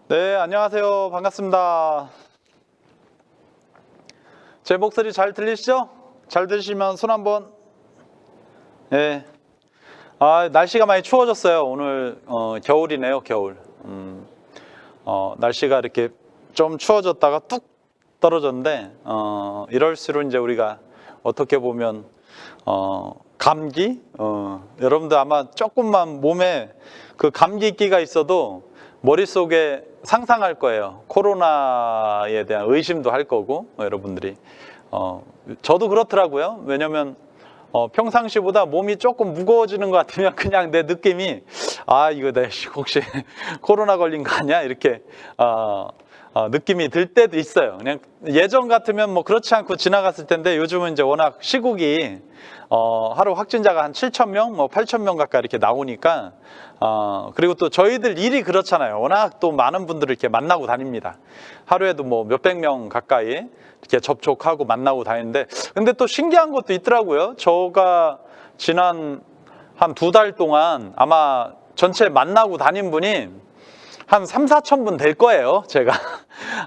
네, 안녕하세요. 반갑습니다. 제 목소리 잘 들리시죠? 잘 들리시면 손 한번. 네. 날씨가 많이 추워졌어요. 오늘 겨울이네요, 겨울. 날씨가 이렇게 좀 추워졌다가 뚝 떨어졌는데 이럴수록 이제 우리가 어떻게 보면 감기, 여러분들 아마 조금만 몸에 그 감기기가 있어도 머릿속에 상상할 거예요. 코로나에 대한 의심도 할 거고, 여러분들이. 저도 그렇더라고요. 왜냐면 평상시보다 몸이 조금 무거워지는 것 같으면 그냥 내 느낌이 이거 내 혹시 코로나 걸린 거 아니야? 이렇게 느낌이 들 때도 있어요. 그냥 예전 같으면 뭐 그렇지 않고 지나갔을 텐데 요즘은 이제 워낙 시국이 하루 확진자가 한 7,000명, 뭐 8,000명 가까이 이렇게 나오니까 그리고 또 저희들 일이 그렇잖아요. 워낙 또 많은 분들을 이렇게 만나고 다닙니다. 하루에도 뭐 몇백 명 가까이 이렇게 접촉하고 만나고 다니는데 근데 또 신기한 것도 있더라고요. 저가 지난 한 2달 동안 아마 전체 만나고 다닌 분이 한 3, 4천 분 될 거예요. 제가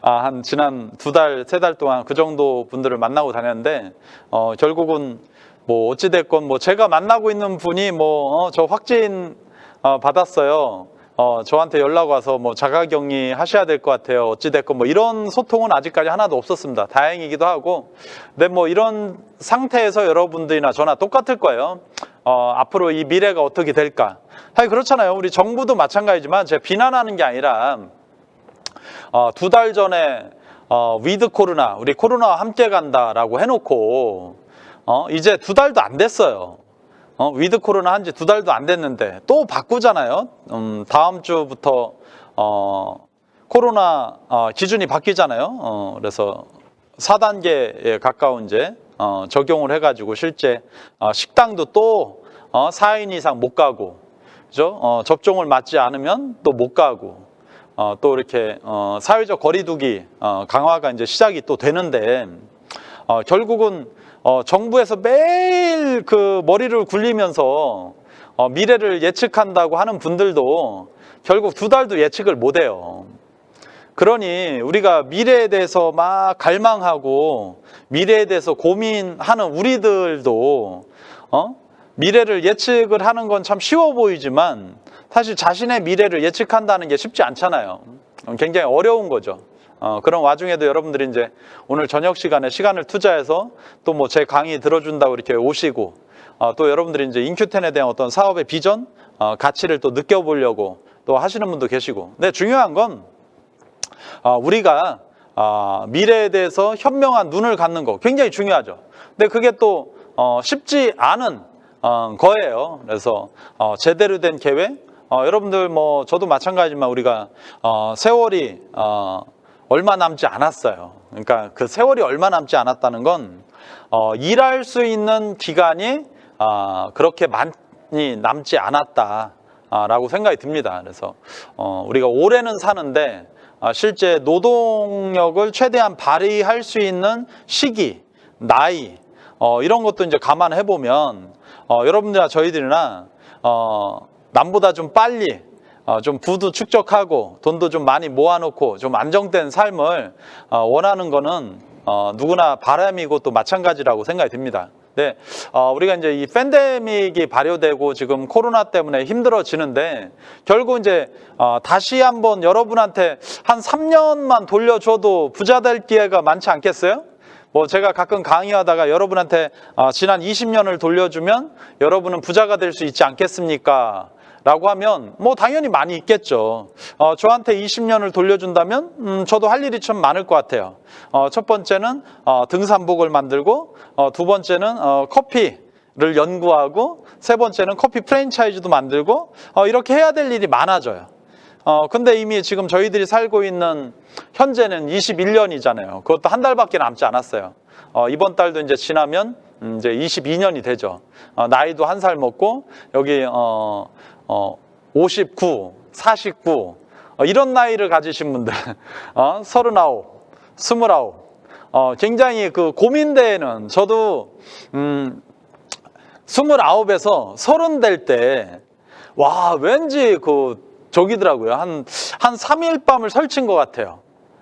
한 지난 2달, 3달 동안 그 정도 분들을 만나고 다녔는데 결국은 뭐 어찌됐건 뭐 제가 만나고 있는 분이 뭐 저 확진 받았어요. 저한테 연락 와서 뭐 자가격리 하셔야 될 것 같아요. 어찌됐건 뭐 이런 소통은 아직까지 하나도 없었습니다. 다행이기도 하고. 근데 뭐 이런 상태에서 여러분들이나 저나 똑같을 거예요. 앞으로 이 미래가 어떻게 될까? 사실 그렇잖아요. 우리 정부도 마찬가지지만 제가 비난하는 게 아니라 2달 전에 위드 코로나, 우리 코로나와 함께 간다라고 해놓고 이제 2달도 안 됐어요. 위드 코로나 한지 2달도 안 됐는데 또 바꾸잖아요. 다음 주부터 코로나 기준이 바뀌잖아요. 그래서 4단계에 가까운 이제 적용을 해가지고 실제 식당도 또 4인 이상 못 가고, 그죠? 접종을 맞지 않으면 또 못 가고, 또 이렇게 사회적 거리두기 강화가 이제 시작이 또 되는데 결국은 정부에서 매일 그 머리를 굴리면서 미래를 예측한다고 하는 분들도 결국 2달도 예측을 못 해요. 그러니 우리가 미래에 대해서 막 갈망하고 미래에 대해서 고민하는 우리들도 미래를 예측을 하는 건 참 쉬워 보이지만 사실 자신의 미래를 예측한다는 게 쉽지 않잖아요. 굉장히 어려운 거죠. 그런 와중에도 여러분들이 이제 오늘 저녁 시간에 시간을 투자해서 또 뭐 제 강의 들어준다고 이렇게 오시고 또 여러분들이 이제 인큐텐에 대한 어떤 사업의 비전, 가치를 또 느껴보려고 또 하시는 분도 계시고. 근데 중요한 건 우리가 미래에 대해서 현명한 눈을 갖는 거 굉장히 중요하죠. 근데 그게 또 쉽지 않은 거예요. 그래서 제대로 된 계획, 여러분들 뭐 저도 마찬가지지만 우리가 세월이 얼마 남지 않았어요. 그러니까 그 세월이 얼마 남지 않았다는 건 일할 수 있는 기간이 그렇게 많이 남지 않았다라고 생각이 듭니다. 그래서 우리가 올해는 사는데 실제 노동력을 최대한 발휘할 수 있는 시기, 나이 이런 것도 이제 감안해 보면 여러분들이나 저희들이나 남보다 좀 빨리 좀 부도 축적하고 돈도 좀 많이 모아놓고 좀 안정된 삶을 원하는 거는 누구나 바람이고 또 마찬가지라고 생각이 듭니다. 네, 우리가 이제 이 팬데믹이 발효되고 지금 코로나 때문에 힘들어지는데 결국 이제 다시 한번 여러분한테 한 3년만 돌려줘도 부자 될 기회가 많지 않겠어요? 뭐 제가 가끔 강의하다가 여러분한테 지난 20년을 돌려주면 여러분은 부자가 될 수 있지 않겠습니까? 라고 하면 뭐 당연히 많이 있겠죠. 저한테 20년을 돌려준다면 저도 할 일이 참 많을 것 같아요. 첫 번째는 등산복을 만들고, 두 번째는 커피를 연구하고, 세 번째는 커피 프랜차이즈도 만들고, 이렇게 해야 될 일이 많아져요. 근데 이미 지금 저희들이 살고 있는 현재는 21년이잖아요. 그것도 한 달밖에 남지 않았어요. 이번 달도 이제 지나면 이제 22년이 되죠. 나이도 한 살 먹고 여기 59, 49 이런 나이를 가지신 분들 39, 29 굉장히 그 고민대에는 저도 29에서 30 될 때 와 왠지 그 저기더라고요. 한 3일 밤을 설친 것 같아요.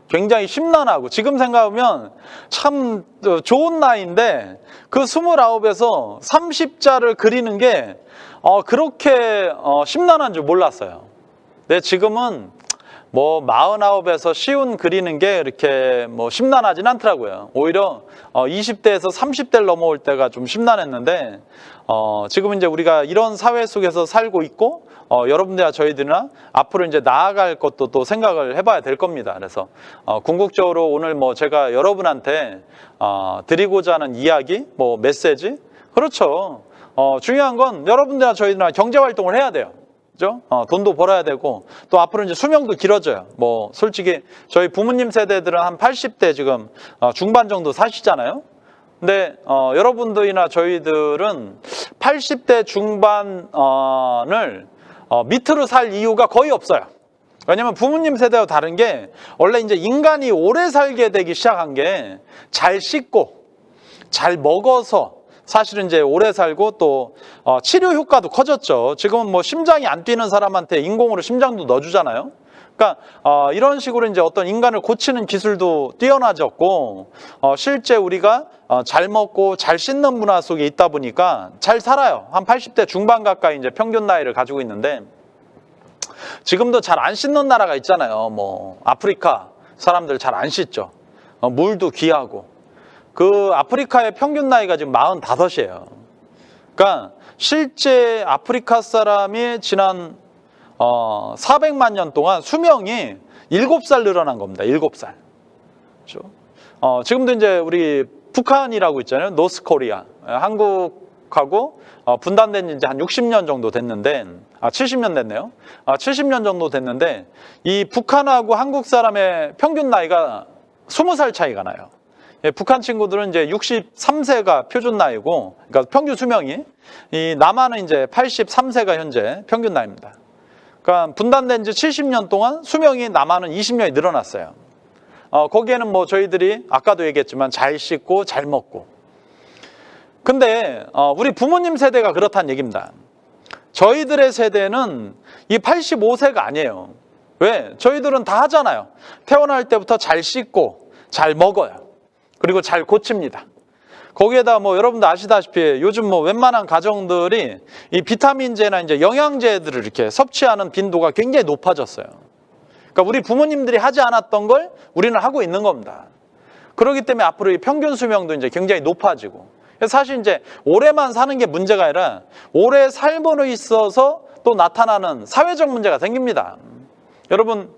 굉장히 심란하고, 지금 생각하면 참 좋은 나이인데 그 29에서 30자를 그리는 게 그렇게 심란한 줄 몰랐어요. 근데 지금은 뭐 49에서 쉬운 그리는 게 이렇게 뭐 심란하진 않더라고요. 오히려 20대에서 30대를 넘어올 때가 좀 심란했는데 지금은 이제 우리가 이런 사회 속에서 살고 있고 여러분들과 저희들이나 앞으로 이제 나아갈 것도 또 생각을 해봐야 될 겁니다. 그래서 궁극적으로 오늘 뭐 제가 여러분한테 드리고자 하는 이야기, 뭐 메시지, 그렇죠. 중요한 건 여러분들과 저희들이나 경제 활동을 해야 돼요. 그죠? 돈도 벌어야 되고, 또 앞으로 이제 수명도 길어져요. 뭐, 솔직히, 저희 부모님 세대들은 한 80대 지금, 중반 정도 사시잖아요? 근데, 여러분들이나 저희들은 80대 중반을, 밑으로 살 이유가 거의 없어요. 왜냐면 부모님 세대와 다른 게, 원래 이제 인간이 오래 살게 되기 시작한 게, 잘 씻고, 잘 먹어서, 사실은 이제 오래 살고 또 치료 효과도 커졌죠. 지금은 뭐 심장이 안 뛰는 사람한테 인공으로 심장도 넣어주잖아요. 그러니까 이런 식으로 이제 어떤 인간을 고치는 기술도 뛰어나졌고, 실제 우리가 잘 먹고 잘 씻는 문화 속에 있다 보니까 잘 살아요. 한 80대 중반 가까이 이제 평균 나이를 가지고 있는데, 지금도 잘 안 씻는 나라가 있잖아요. 뭐 아프리카 사람들 잘 안 씻죠. 물도 귀하고. 그 아프리카의 평균 나이가 지금 45이에요. 그러니까 실제 아프리카 사람이 지난 400만 년 동안 수명이 7살 늘어난 겁니다. 7살. 그렇죠? 지금도 이제 우리 북한이라고 있잖아요. 노스코리아. 한국하고 분단된 지 이제 한 60년 정도 됐는데, 70년 됐네요. 70년 정도 됐는데, 이 북한하고 한국 사람의 평균 나이가 20살 차이가 나요. 북한 친구들은 이제 63세가 표준 나이고, 그러니까 평균 수명이, 이 남한은 이제 83세가 현재 평균 나이입니다. 그러니까 분단된 지 70년 동안 수명이 남한은 20년이 늘어났어요. 거기에는 뭐 저희들이 아까도 얘기했지만 잘 씻고 잘 먹고. 근데 우리 부모님 세대가 그렇다는 얘기입니다. 저희들의 세대는 이 85세가 아니에요. 왜? 저희들은 다 하잖아요. 태어날 때부터 잘 씻고 잘 먹어요. 그리고 잘 고칩니다. 거기에다 뭐 여러분들 아시다시피 요즘 뭐 웬만한 가정들이 이 비타민제나 이제 영양제들을 이렇게 섭취하는 빈도가 굉장히 높아졌어요. 그러니까 우리 부모님들이 하지 않았던 걸 우리는 하고 있는 겁니다. 그렇기 때문에 앞으로 이 평균 수명도 이제 굉장히 높아지고. 사실 이제 오래만 사는 게 문제가 아니라 오래 삶으로 있어서 또 나타나는 사회적 문제가 생깁니다. 여러분,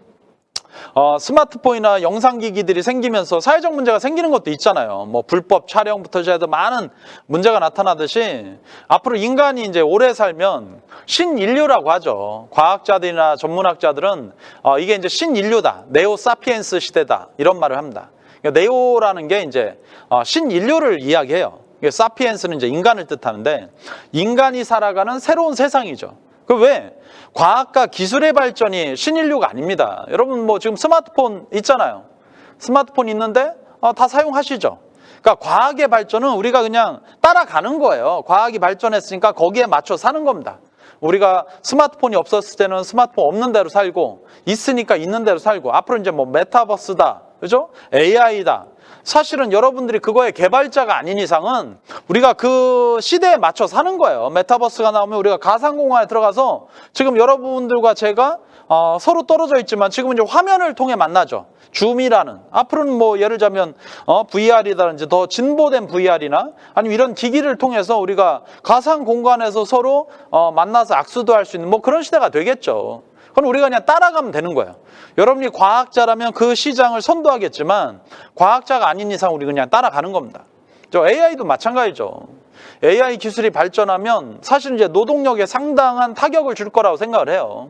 스마트폰이나 영상기기들이 생기면서 사회적 문제가 생기는 것도 있잖아요. 뭐 불법 촬영부터 시작해서 많은 문제가 나타나듯이 앞으로 인간이 이제 오래 살면 신인류라고 하죠. 과학자들이나 전문학자들은 이게 이제 신인류다, 네오 사피엔스 시대다 이런 말을 합니다. 그러니까 네오라는 게 이제 신인류를 이야기해요. 사피엔스는 이제 인간을 뜻하는데, 인간이 살아가는 새로운 세상이죠. 그 왜? 과학과 기술의 발전이 신인류가 아닙니다. 여러분 뭐 지금 스마트폰 있잖아요. 스마트폰 있는데 다 사용하시죠. 그러니까 과학의 발전은 우리가 그냥 따라가는 거예요. 과학이 발전했으니까 거기에 맞춰 사는 겁니다. 우리가 스마트폰이 없었을 때는 스마트폰 없는 대로 살고, 있으니까 있는 대로 살고, 앞으로 이제 뭐 메타버스다, 그죠? AI다. 사실은 여러분들이 그거의 개발자가 아닌 이상은 우리가 그 시대에 맞춰 사는 거예요. 메타버스가 나오면 우리가 가상공간에 들어가서 지금 여러분들과 제가 서로 떨어져 있지만 지금은 이제 화면을 통해 만나죠. 줌이라는, 앞으로는 뭐 예를 들자면 VR이라든지 더 진보된 VR이나 아니면 이런 기기를 통해서 우리가 가상공간에서 서로 만나서 악수도 할 수 있는 뭐 그런 시대가 되겠죠. 그건 우리가 그냥 따라가면 되는 거예요. 여러분이 과학자라면 그 시장을 선도하겠지만 과학자가 아닌 이상 우리 그냥 따라가는 겁니다. 저 AI도 마찬가지죠. AI 기술이 발전하면 사실 이제 노동력에 상당한 타격을 줄 거라고 생각을 해요.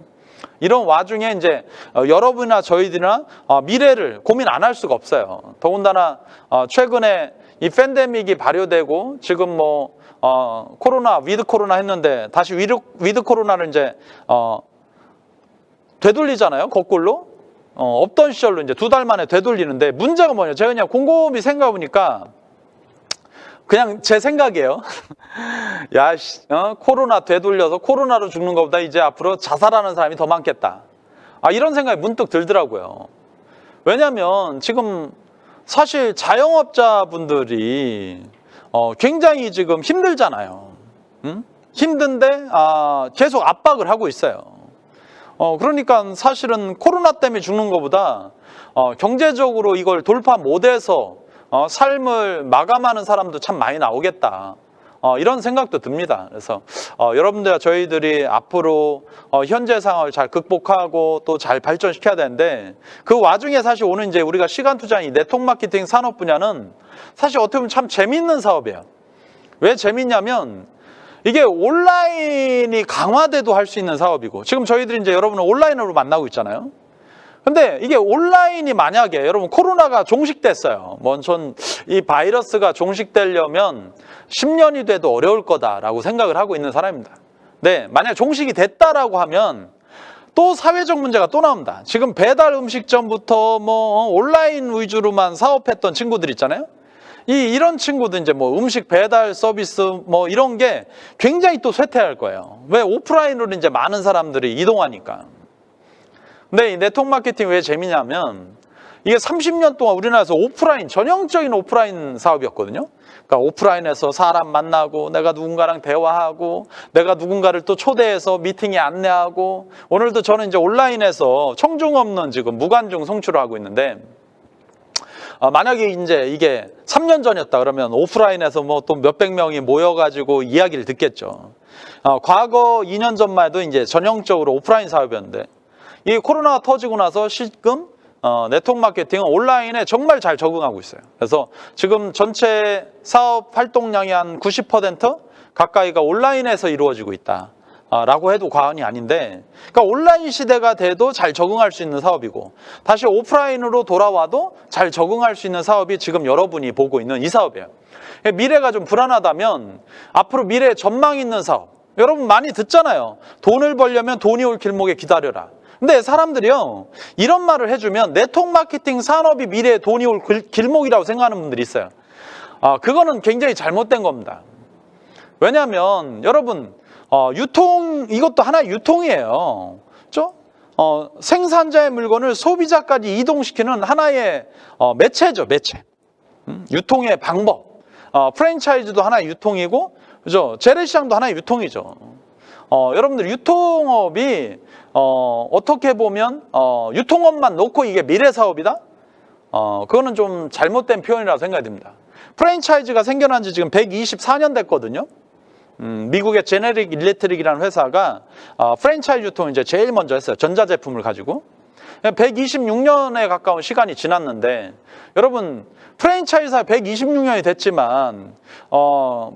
이런 와중에 이제 여러분이나 저희들이나 미래를 고민 안 할 수가 없어요. 더군다나 최근에 이 팬데믹이 발효되고 지금 뭐 코로나, 위드 코로나 했는데 다시 위드 코로나를 이제 되돌리잖아요. 거꾸로. 없던 시절로 이제 2달 만에 되돌리는데 문제가 뭐냐. 제가 그냥 곰곰이 생각해보니까 그냥 제 생각이에요. 야, 코로나 되돌려서 코로나로 죽는 것보다 이제 앞으로 자살하는 사람이 더 많겠다. 이런 생각이 문득 들더라고요. 왜냐하면 지금 사실 자영업자분들이 굉장히 지금 힘들잖아요. 힘든데 계속 압박을 하고 있어요. 그러니까 사실은 코로나 때문에 죽는 것보다 경제적으로 이걸 돌파 못해서 삶을 마감하는 사람도 참 많이 나오겠다. 이런 생각도 듭니다. 그래서 여러분들과 저희들이 앞으로 현재 상황을 잘 극복하고 또 잘 발전시켜야 되는데, 그 와중에 사실 오늘 이제 우리가 시간 투자한 이 네트워크 마케팅 산업 분야는 사실 어떻게 보면 참 재밌는 사업이에요. 왜 재밌냐면 이게 온라인이 강화돼도 할 수 있는 사업이고, 지금 저희들이 이제 여러분을 온라인으로 만나고 있잖아요. 근데 이게 온라인이 만약에 여러분 코로나가 종식됐어요. 전 이 바이러스가 종식되려면 10년이 돼도 어려울 거다라고 생각을 하고 있는 사람입니다. 네, 만약 종식이 됐다라고 하면 또 사회적 문제가 또 나옵니다. 지금 배달 음식점부터 온라인 위주로만 사업했던 친구들 있잖아요. 이런 친구들 이제 음식 배달 서비스 이런 게 굉장히 또 쇠퇴할 거예요. 왜? 오프라인으로 이제 많은 사람들이 이동하니까. 근데 이 네트워크 마케팅 왜 재미냐면 이게 30년 동안 우리나라에서 오프라인, 전형적인 오프라인 사업이었거든요. 그러니까 오프라인에서 사람 만나고 내가 누군가랑 대화하고 내가 누군가를 또 초대해서 미팅에 안내하고, 오늘도 저는 이제 온라인에서 청중 없는 지금 무관중 송출을 하고 있는데, 만약에 이제 이게 3년 전이었다 그러면 오프라인에서 또 몇백 명이 모여가지고 이야기를 듣겠죠. 과거 2년 전만 해도 이제 전형적으로 오프라인 사업이었는데, 이 코로나가 터지고 나서 지금 네트워크 마케팅은 온라인에 정말 잘 적응하고 있어요. 그래서 지금 전체 사업 활동량의 한 90% 가까이가 온라인에서 이루어지고 있다 라고 해도 과언이 아닌데, 그러니까 온라인 시대가 돼도 잘 적응할 수 있는 사업이고, 다시 오프라인으로 돌아와도 잘 적응할 수 있는 사업이 지금 여러분이 보고 있는 이 사업이에요. 미래가 좀 불안하다면 앞으로 미래에 전망 있는 사업, 여러분 많이 듣잖아요. 돈을 벌려면 돈이 올 길목에 기다려라. 근데 사람들이요, 이런 말을 해주면 네트워크 마케팅 산업이 미래에 돈이 올 길목이라고 생각하는 분들이 있어요. 그거는 굉장히 잘못된 겁니다. 왜냐하면 여러분 이것도 하나의 유통이에요. 그렇죠? 생산자의 물건을 소비자까지 이동시키는 하나의 매체죠, 매체. 유통의 방법. 프랜차이즈도 하나의 유통이고, 그죠? 재래시장도 하나의 유통이죠. 여러분들 유통업이 어떻게 보면 유통업만 놓고 이게 미래 사업이다? 그거는 좀 잘못된 표현이라고 생각이 듭니다. 프랜차이즈가 생겨난 지 지금 124년 됐거든요. 미국의 제네릭 일렉트릭이라는 회사가 프랜차이즈 유통을 이제 제일 먼저 했어요. 전자제품을 가지고. 126년에 가까운 시간이 지났는데, 여러분 프랜차이즈 사업 126년이 됐지만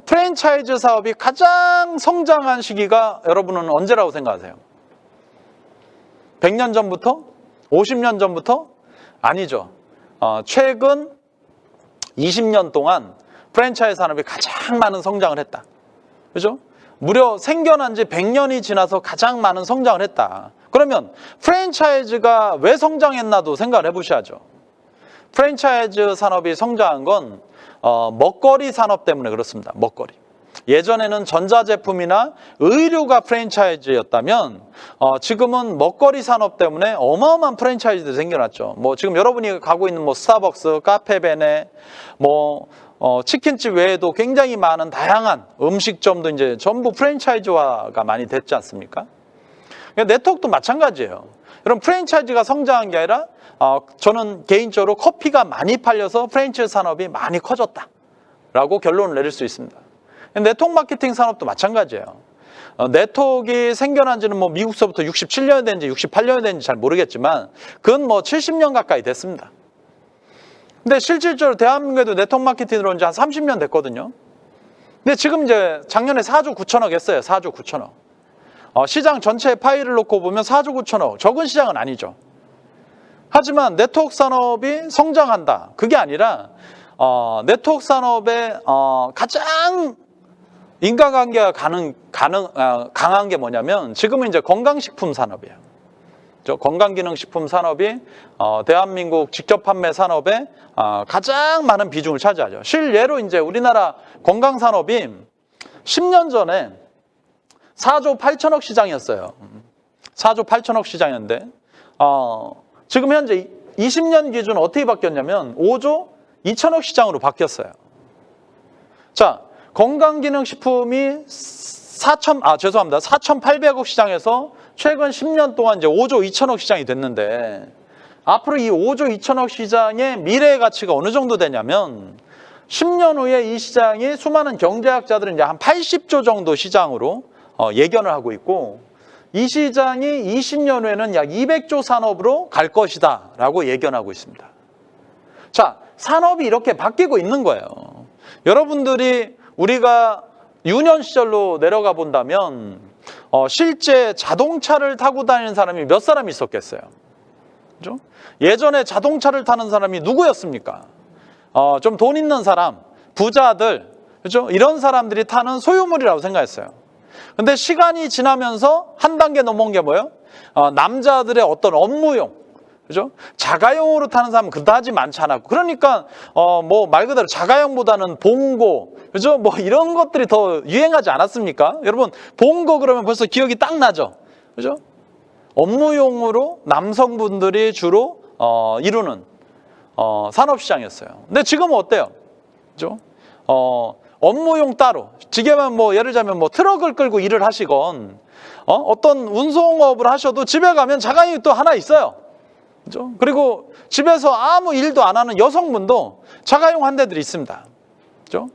프랜차이즈 사업이 가장 성장한 시기가 여러분은 언제라고 생각하세요? 100년 전부터? 50년 전부터? 아니죠. 최근 20년 동안 프랜차이즈 산업이 가장 많은 성장을 했다. 그죠? 무려 생겨난 지 100년이 지나서 가장 많은 성장을 했다. 그러면 프랜차이즈가 왜 성장했나도 생각을 해보셔야죠. 프랜차이즈 산업이 성장한 건 먹거리 산업 때문에 그렇습니다. 먹거리. 예전에는 전자제품이나 의류가 프랜차이즈였다면 지금은 먹거리 산업 때문에 어마어마한 프랜차이즈들이 생겨났죠. 지금 여러분이 가고 있는 스타벅스, 카페베네, 치킨집 외에도 굉장히 많은 다양한 음식점도 이제 전부 프랜차이즈화가 많이 됐지 않습니까? 네트워크도 마찬가지예요. 여러분 프랜차이즈가 성장한 게 아니라 저는 개인적으로 커피가 많이 팔려서 프랜차이즈 산업이 많이 커졌다라고 결론을 내릴 수 있습니다. 네트워크 마케팅 산업도 마찬가지예요. 네트워크가 생겨난 지는 미국서부터 67년이 된지 68년이 된지 잘 모르겠지만 그건 70년 가까이 됐습니다. 근데 실질적으로 대한민국에도 네트워크 마케팅 들어온 지 한 30년 됐거든요. 근데 지금 이제 작년에 4조 9천억 했어요. 4조 9천억. 시장 전체 파일을 놓고 보면 4조 9천억. 적은 시장은 아니죠. 하지만 네트워크 산업이 성장한다. 그게 아니라 네트워크 산업의 가장 인과관계가 강한 게 뭐냐면 지금은 이제 건강식품 산업이에요. 건강기능식품 산업이 대한민국 직접 판매 산업에 가장 많은 비중을 차지하죠. 실예로 이제 우리나라 건강산업이 10년 전에 4조 8천억 시장이었어요. 4조 8천억 시장이었는데 지금 현재 20년 기준 어떻게 바뀌었냐면 5조 2천억 시장으로 바뀌었어요. 자, 건강기능식품이 4,800억 시장에서 최근 10년 동안 이제 5조 2천억 시장이 됐는데, 앞으로 이 5조 2천억 시장의 미래의 가치가 어느 정도 되냐면 10년 후에 이 시장이 수많은 경제학자들은 이제 한 80조 정도 시장으로 예견을 하고 있고, 이 시장이 20년 후에는 약 200조 산업으로 갈 것이다 라고 예견하고 있습니다. 자, 산업이 이렇게 바뀌고 있는 거예요. 여러분들이 우리가 유년 시절로 내려가 본다면 실제 자동차를 타고 다니는 사람이 몇 사람 있었겠어요? 그죠? 예전에 자동차를 타는 사람이 누구였습니까? 좀 돈 있는 사람, 부자들, 그죠? 이런 사람들이 타는 소유물이라고 생각했어요. 근데 시간이 지나면서 한 단계 넘어온 게 뭐예요? 남자들의 어떤 업무용, 그죠? 자가용으로 타는 사람은 그다지 많지 않았고, 그러니까 뭐 말 그대로 자가용보다는 봉고, 그죠? 뭐 이런 것들이 더 유행하지 않았습니까? 여러분, 봉고 그러면 벌써 기억이 딱 나죠, 그죠? 업무용으로 남성분들이 주로 이루는 산업시장이었어요. 근데 지금은 어때요? 그죠? 업무용 따로, 지금은 뭐 예를 들자면 뭐 트럭을 끌고 일을 하시건 어떤 운송업을 하셔도 집에 가면 자가용이 또 하나 있어요. 그죠? 그리고 집에서 아무 일도 안 하는 여성분도 자가용 한 대들이 있습니다. 그죠?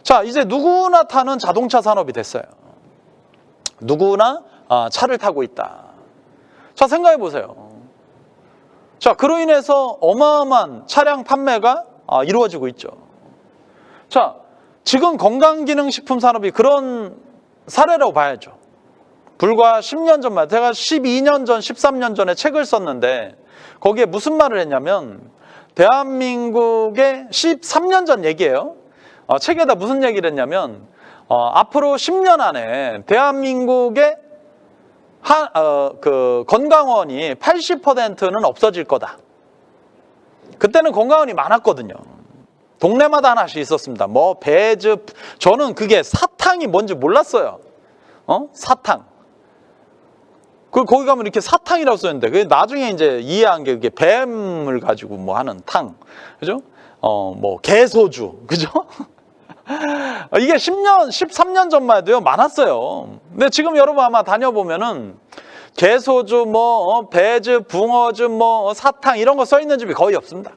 자, 이제 누구나 타는 자동차 산업이 됐어요. 누구나 차를 타고 있다. 자, 생각해 보세요. 자, 그로 인해서 어마어마한 차량 판매가 이루어지고 있죠. 자, 지금 건강기능식품 산업이 그런 사례라고 봐야죠. 불과 10년 전만, 제가 12년 전, 13년 전에 책을 썼는데 거기에 무슨 말을 했냐면, 대한민국의 13년 전 얘기예요. 책에다 무슨 얘기를 했냐면, 앞으로 10년 안에 대한민국의 건강원이 80%는 없어질 거다. 그때는 건강원이 많았거든요. 동네마다 하나씩 있었습니다. 뭐 배즙, 저는 그게 사탕이 뭔지 몰랐어요. 사탕. 거기 가면 이렇게 사탕이라고 써있는데, 그게 나중에 이제 이해한 게 그게 뱀을 가지고 뭐 하는 탕, 그죠? 뭐 개소주, 그죠? 이게 10년, 13년 전만 해도요, 많았어요. 근데 지금 여러분 아마 다녀보면은 개소주, 뭐 배즙, 붕어즙, 뭐 사탕 이런 거 써 있는 집이 거의 없습니다.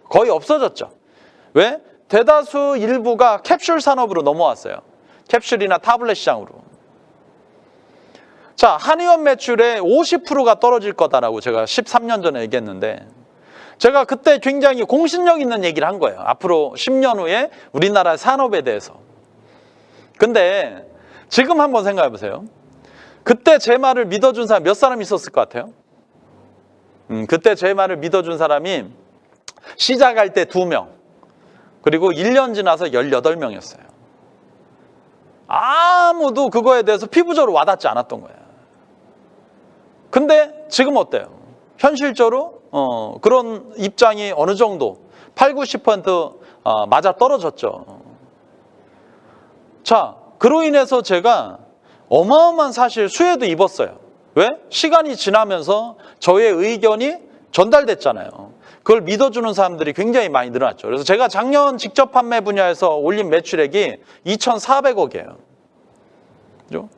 거의 없어졌죠. 왜? 대다수 일부가 캡슐 산업으로 넘어왔어요. 캡슐이나 타블렛 시장으로. 자, 한의원 매출의 50%가 떨어질 거다라고 제가 13년 전에 얘기했는데, 제가 그때 굉장히 공신력 있는 얘기를 한 거예요. 앞으로 10년 후에 우리나라 산업에 대해서. 근데 지금 한번 생각해 보세요. 그때 제 말을 믿어준 사람 몇 사람 있었을 것 같아요? 그때 제 말을 믿어준 사람이 시작할 때 2명, 그리고 1년 지나서 18명이었어요. 아무도 그거에 대해서 피부적으로 와닿지 않았던 거예요. 근데 지금 어때요? 현실적으로 그런 입장이 어느 정도 8, 90% 맞아 떨어졌죠. 자, 그로 인해서 제가 어마어마한 사실 수혜도 입었어요. 왜? 시간이 지나면서 저의 의견이 전달됐잖아요. 그걸 믿어주는 사람들이 굉장히 많이 늘어났죠. 그래서 제가 작년 직접 판매 분야에서 올린 매출액이 2,400억이에요. 그죠?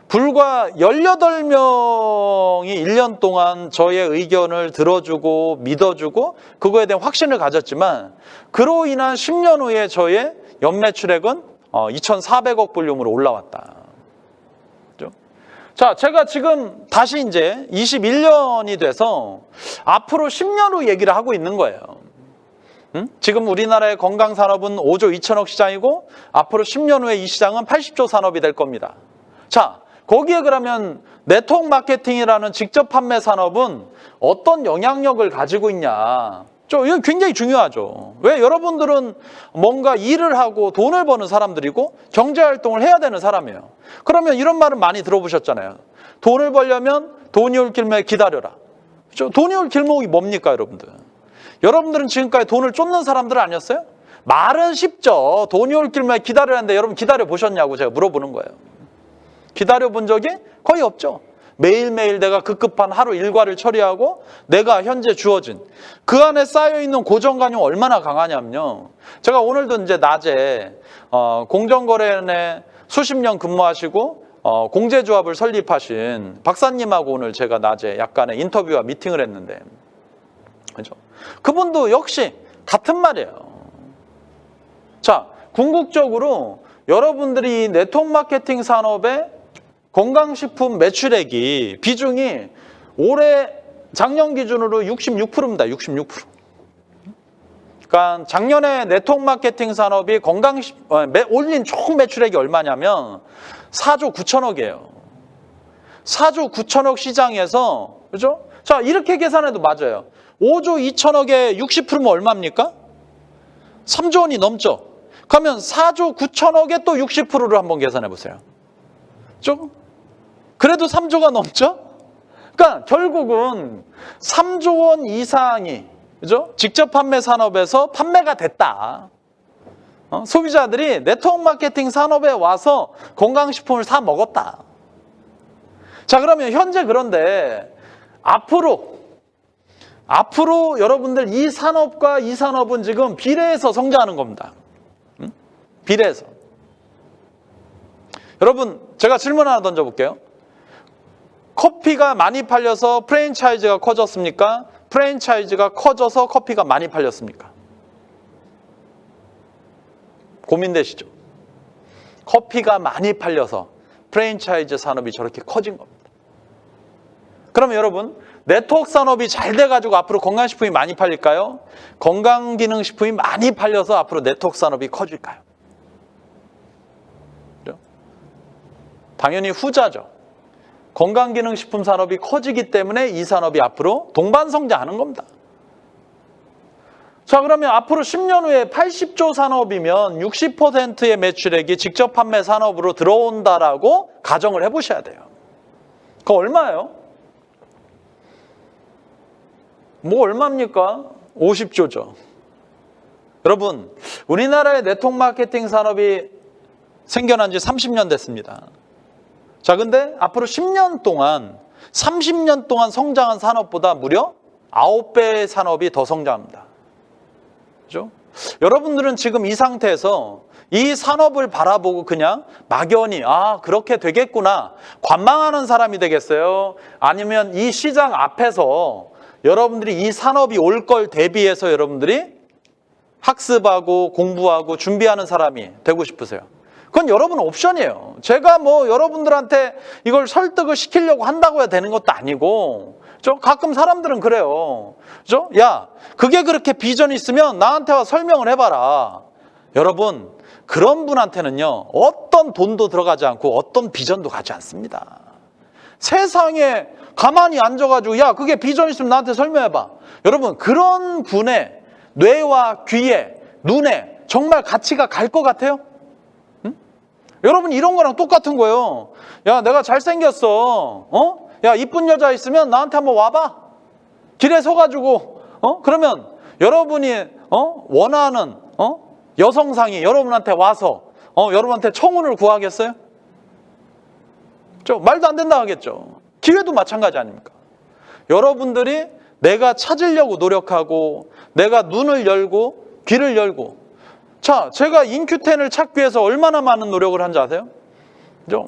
불과 18명이 1년 동안 저의 의견을 들어주고 믿어주고 그거에 대한 확신을 가졌지만, 그로 인한 10년 후에 저의 연매출액은 2,400억 볼륨으로 올라왔다. 그죠? 자, 제가 지금 다시 이제 21년이 돼서 앞으로 10년 후 얘기를 하고 있는 거예요. 지금 우리나라의 건강산업은 5조 2천억 시장이고 앞으로 10년 후에 이 시장은 80조 산업이 될 겁니다. 자, 거기에 그러면 네트워크 마케팅이라는 직접 판매 산업은 어떤 영향력을 가지고 있냐? 이건 굉장히 중요하죠. 왜? 여러분들은 뭔가 일을 하고 돈을 버는 사람들이고 경제활동을 해야 되는 사람이에요. 그러면 이런 말은 많이 들어보셨잖아요. 돈을 벌려면 돈이 올 길목에 기다려라. 그렇죠? 돈이 올 길목이 뭡니까, 여러분들? 여러분들은 지금까지 돈을 쫓는 사람들 아니었어요? 말은 쉽죠. 돈이 올 길목에 기다려야 하는데 여러분 기다려 보셨냐고 제가 물어보는 거예요. 기다려 본 적이 거의 없죠. 매일매일 내가 급급한 하루 일과를 처리하고 내가 현재 주어진 그 안에 쌓여있는 고정관념 얼마나 강하냐면요. 제가 오늘도 이제 낮에 공정거래원에 수십 년 근무하시고 공제조합을 설립하신 박사님하고 오늘 제가 낮에 약간의 인터뷰와 미팅을 했는데, 그죠? 그분도 역시 같은 말이에요. 자, 궁극적으로 여러분들이 네트워크 마케팅 산업의 건강식품 매출액이 비중이 올해 작년 기준으로 66%입니다. 66%. 그러니까 작년에 네트워크 마케팅 산업이 올린 총 매출액이 얼마냐면 4조 9천억이에요. 4조 9천억 시장에서, 그죠? 자, 이렇게 계산해도 맞아요. 5조 2천억에 60%면 얼마입니까? 3조 원이 넘죠? 그러면 4조 9천억에 또 60%를 한번 계산해 보세요. 그래도 3조가 넘죠? 그러니까 결국은 3조 원 이상이, 그죠? 직접 판매 산업에서 판매가 됐다. 소비자들이 네트워크 마케팅 산업에 와서 건강식품을 사 먹었다. 자, 그러면 현재 그런데 앞으로 여러분들 이 산업과 이 산업은 지금 비례해서 성장하는 겁니다. 비례해서. 여러분, 제가 질문 하나 던져볼게요. 커피가 많이 팔려서 프랜차이즈가 커졌습니까? 프랜차이즈가 커져서 커피가 많이 팔렸습니까? 고민되시죠? 커피가 많이 팔려서 프랜차이즈 산업이 저렇게 커진 겁니다. 그러면 여러분, 네트워크 산업이 잘 돼가지고 앞으로 건강식품이 많이 팔릴까요? 건강기능식품이 많이 팔려서 앞으로 네트워크 산업이 커질까요? 그렇죠? 당연히 후자죠. 건강기능식품 산업이 커지기 때문에 이 산업이 앞으로 동반성장하는 겁니다. 자, 그러면 앞으로 10년 후에 80조 산업이면 60%의 매출액이 직접 판매 산업으로 들어온다라고 가정을 해보셔야 돼요. 그거 얼마예요? 뭐 얼마입니까? 50조죠. 여러분, 우리나라의 네트워크 마케팅 산업이 생겨난 지 30년 됐습니다. 자, 근데 앞으로 10년 동안, 30년 동안 성장한 산업보다 무려 9배의 산업이 더 성장합니다. 그죠? 여러분들은 지금 이 상태에서 이 산업을 바라보고 그냥 막연히 그렇게 되겠구나 관망하는 사람이 되겠어요? 아니면 이 시장 앞에서 여러분들이 이 산업이 올 걸 대비해서 여러분들이 학습하고 공부하고 준비하는 사람이 되고 싶으세요? 그건 여러분 옵션이에요. 제가 뭐 여러분들한테 이걸 설득을 시키려고 한다고 해야 되는 것도 아니고, 가끔 사람들은 그래요. 야, 그게 그렇게 비전이 있으면 나한테 와 설명을 해봐라. 여러분, 그런 분한테는요, 어떤 돈도 들어가지 않고 어떤 비전도 가지 않습니다. 세상에 가만히 앉아가지고 야, 그게 비전 있으면 나한테 설명해봐. 여러분, 그런 분의 뇌와 귀에, 눈에 정말 가치가 갈 것 같아요? 여러분, 이런 거랑 똑같은 거예요. 야, 내가 잘생겼어. 야, 이쁜 여자 있으면 나한테 한번 와봐. 길에 서가지고, 그러면 여러분이, 원하는, 여성상이 여러분한테 와서, 여러분한테 청혼을 구하겠어요? 말도 안 된다 하겠죠. 기회도 마찬가지 아닙니까? 여러분들이 내가 찾으려고 노력하고, 내가 눈을 열고, 귀를 열고, 자, 제가 인큐텐을 찾기 위해서 얼마나 많은 노력을 한지 아세요? 그죠?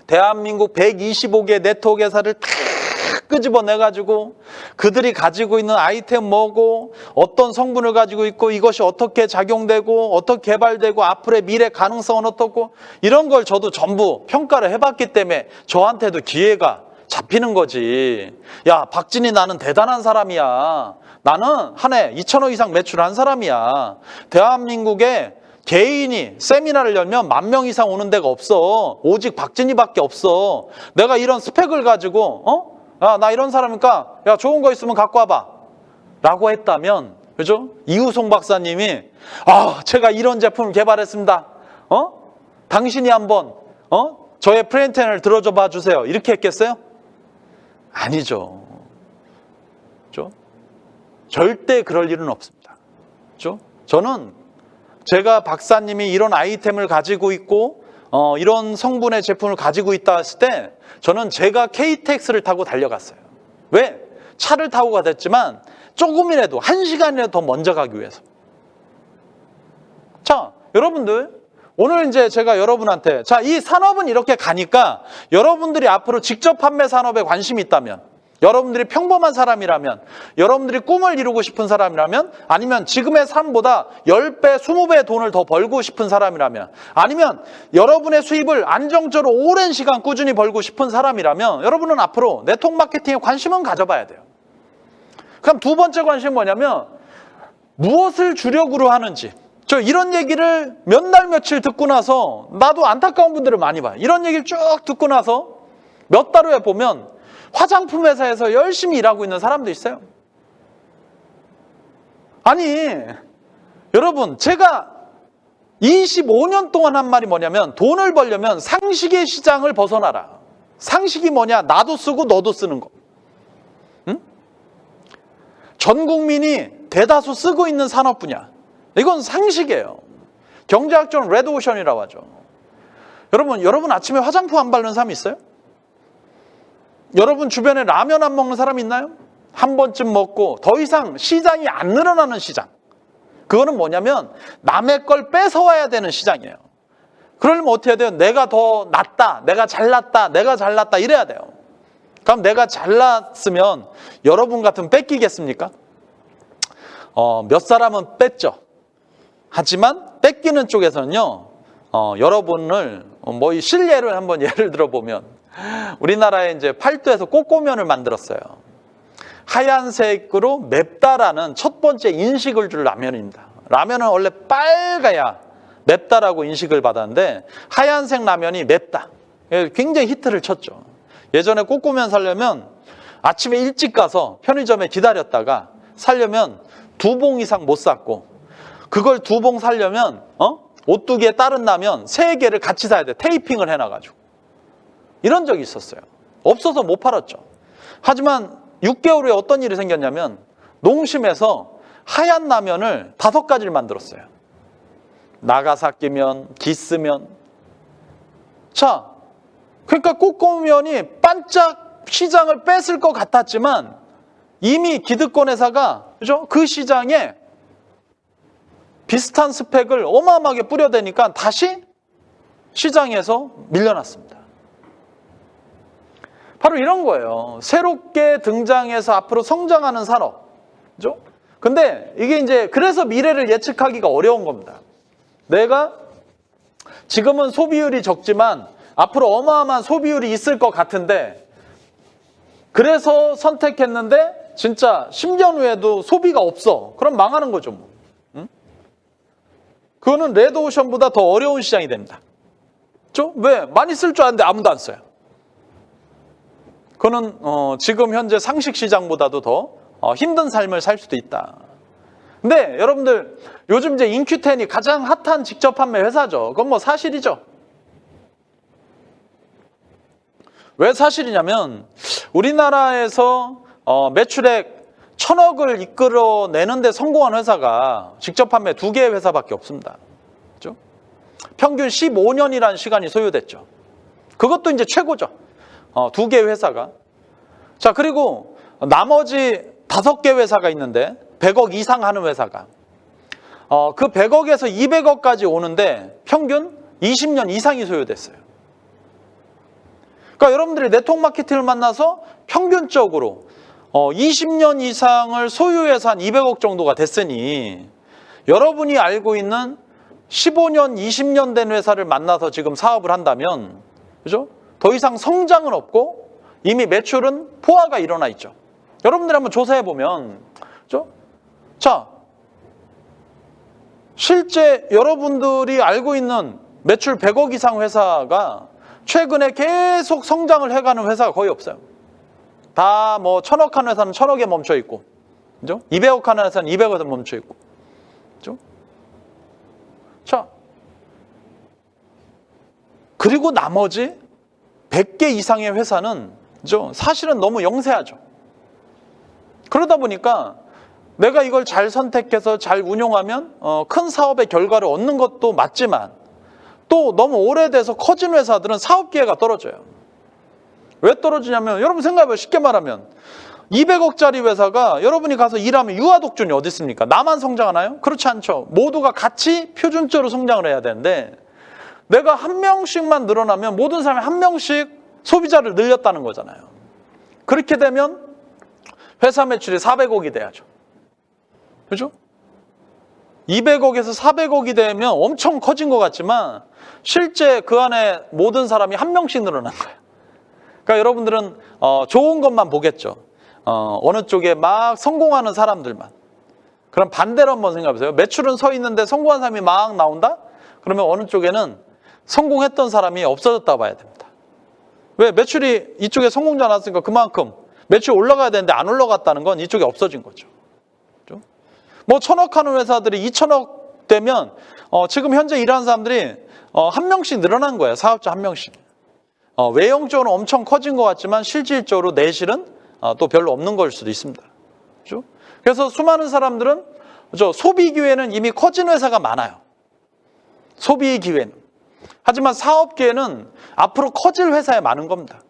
대한민국 125개 네트워크 회사를 다 끄집어내가지고 그들이 가지고 있는 아이템 뭐고 어떤 성분을 가지고 있고 이것이 어떻게 작용되고 어떻게 개발되고 앞으로의 미래 가능성은 어떻고 이런 걸 저도 전부 평가를 해봤기 때문에 저한테도 기회가 잡히는 거지. 야, 박진희 나는 대단한 사람이야. 나는 한 해 2천억 이상 매출한 사람이야. 대한민국에 개인이 세미나를 열면 10,000명 이상 오는 데가 없어. 오직 박진희밖에 없어. 내가 이런 스펙을 가지고 야, 나 이런 사람이니까 야, 좋은 거 있으면 갖고 와봐 라고 했다면, 그죠? 이우송 박사님이 제가 이런 제품을 개발했습니다. 당신이 한번 저의 프렌텐을 들어줘 봐 주세요. 이렇게 했겠어요? 아니죠. 그죠? 절대 그럴 일은 없습니다. 그죠? 저는 제가 박사님이 이런 아이템을 가지고 있고 이런 성분의 제품을 가지고 있다 했을 때 저는 제가 KTX를 타고 달려갔어요. 왜? 차를 타고 가겠지만 조금이라도 1시간이라도 더 먼저 가기 위해서. 자, 여러분들 오늘 이제 제가 여러분한테 자, 이 산업은 이렇게 가니까 여러분들이 앞으로 직접 판매 산업에 관심이 있다면, 여러분들이 평범한 사람이라면, 여러분들이 꿈을 이루고 싶은 사람이라면, 아니면 지금의 삶보다 10배, 20배의 돈을 더 벌고 싶은 사람이라면, 아니면 여러분의 수입을 안정적으로 오랜 시간 꾸준히 벌고 싶은 사람이라면 여러분은 앞으로 네트워크 마케팅에 관심은 가져봐야 돼요. 그럼 두 번째 관심은 뭐냐면 무엇을 주력으로 하는지. 저 이런 얘기를 몇 날 며칠 듣고 나서 나도 안타까운 분들을 많이 봐요. 이런 얘기를 쭉 듣고 나서 몇 달 후에 보면 화장품 회사에서 열심히 일하고 있는 사람도 있어요. 아니, 여러분, 제가 25년 동안 한 말이 뭐냐면 돈을 벌려면 상식의 시장을 벗어나라. 상식이 뭐냐? 나도 쓰고 너도 쓰는 거. 응? 전 국민이 대다수 쓰고 있는 산업 분야. 이건 상식이에요. 경제학적으로는 레드오션이라고 하죠. 여러분 아침에 화장품 안 바르는 사람 있어요? 여러분 주변에 라면 안 먹는 사람 있나요? 한 번쯤 먹고 더 이상 시장이 안 늘어나는 시장. 그거는 뭐냐면 남의 걸 뺏어와야 되는 시장이에요. 그러려면 어떻게 해야 돼요? 내가 더 낫다, 내가 잘났다 이래야 돼요. 그럼 내가 잘났으면 여러분 같으면 뺏기겠습니까? 몇 사람은 뺐죠. 하지만 뺏기는 쪽에서는요, 여러분을 이 실례를 한번 예를 들어보면 우리나라에 이제 팔도에서 꼬꼬면을 만들었어요. 하얀색으로 맵다라는 첫 번째 인식을 줄 라면입니다. 라면은 원래 빨가야 맵다라고 인식을 받았는데 하얀색 라면이 맵다. 굉장히 히트를 쳤죠. 예전에 꼬꼬면 사려면 아침에 일찍 가서 편의점에 기다렸다가 사려면 2봉 이상 못 샀고, 그걸 2봉 사려면 오뚜기에 다른 라면 3개를 같이 사야 돼. 테이핑을 해놔가지고. 이런 적이 있었어요. 없어서 못 팔았죠. 하지만 6개월 후에 어떤 일이 생겼냐면 농심에서 하얀 라면을 5가지를 만들었어요. 나가사키면, 기스면. 자, 그러니까 꼬꼬면이 반짝 시장을 뺏을 것 같았지만 이미 기득권 회사가, 그죠? 그 시장에 비슷한 스펙을 어마어마하게 뿌려대니까 다시 시장에서 밀려났습니다. 바로 이런 거예요. 새롭게 등장해서 앞으로 성장하는 산업. 그죠? 근데 이게 이제 그래서 미래를 예측하기가 어려운 겁니다. 내가 지금은 소비율이 적지만 앞으로 어마어마한 소비율이 있을 것 같은데, 그래서 선택했는데 진짜 10년 후에도 소비가 없어. 그럼 망하는 거죠, 뭐. 응? 그거는 레드오션보다 더 어려운 시장이 됩니다. 그죠? 왜? 많이 쓸 줄 아는데 아무도 안 써요. 그거는 지금 현재 상식 시장보다도 더 힘든 삶을 살 수도 있다. 근데 여러분들 요즘 이제 인큐텐이 가장 핫한 직접 판매 회사죠. 그건 뭐 사실이죠. 왜 사실이냐면 우리나라에서 매출액 1000억을 이끌어내는데 성공한 회사가 직접 판매 2개의 회사밖에 없습니다. 그렇죠? 평균 15년이라는 시간이 소요됐죠. 그것도 이제 최고죠. 2개의 회사가. 자, 그리고 나머지 5개 회사가 있는데 100억 이상 하는 회사가. 그 100억에서 200억까지 오는데 평균 20년 이상이 소요됐어요. 그러니까 여러분들이 네트워크 마케팅을 만나서 평균적으로 20년 이상을 소유해서 한 200억 정도가 됐으니 여러분이 알고 있는 15년, 20년 된 회사를 만나서 지금 사업을 한다면, 그죠? 더 이상 성장은 없고 이미 매출은 포화가 일어나 있죠. 여러분들이 한번 조사해 보면, 그죠? 자, 실제 여러분들이 알고 있는 매출 100억 이상 회사가 최근에 계속 성장을 해가는 회사가 거의 없어요. 다 뭐 1000억 하는 회사는 1000억에 멈춰 있고, 그죠? 200억 하는 회사는 200억에 멈춰 있고, 그죠? 자, 그리고 나머지 100개 이상의 회사는, 그죠? 사실은 너무 영세하죠. 그러다 보니까 내가 이걸 잘 선택해서 잘 운용하면 큰 사업의 결과를 얻는 것도 맞지만 또 너무 오래돼서 커진 회사들은 사업 기회가 떨어져요. 왜 떨어지냐면 여러분 생각해봐요. 쉽게 말하면 200억짜리 회사가 여러분이 가서 일하면 유아 독준이 어디 있습니까? 나만 성장하나요? 그렇지 않죠. 모두가 같이 표준적으로 성장을 해야 되는데 내가 한 명씩만 늘어나면 모든 사람이 한 명씩 소비자를 늘렸다는 거잖아요. 그렇게 되면 회사 매출이 400억이 돼야죠. 그죠? 200억에서 400억이 되면 엄청 커진 것 같지만 실제 그 안에 모든 사람이 한 명씩 늘어난 거예요. 그러니까 여러분들은 좋은 것만 보겠죠. 어느 쪽에 막 성공하는 사람들만. 그럼 반대로 한번 생각해보세요. 매출은 서 있는데 성공한 사람이 막 나온다? 그러면 어느 쪽에는 성공했던 사람이 없어졌다고 봐야 됩니다. 왜? 매출이 이쪽에 성공자 나왔으니까 그만큼 매출 올라가야 되는데 안 올라갔다는 건 이쪽에 없어진 거죠. 그렇죠? 뭐 1,000억 하는 회사들이 2,000억 되면 지금 현재 일하는 사람들이 한 명씩 늘어난 거예요. 사업자 한 명씩. 외형적으로 엄청 커진 것 같지만 실질적으로 내실은 또 별로 없는 걸 수도 있습니다. 그렇죠? 그래서 수많은 사람들은 소비 기회는 이미 커진 회사가 많아요. 소비 기회는. 하지만 사업 기회는 앞으로 커질 회사에 많은 겁니다.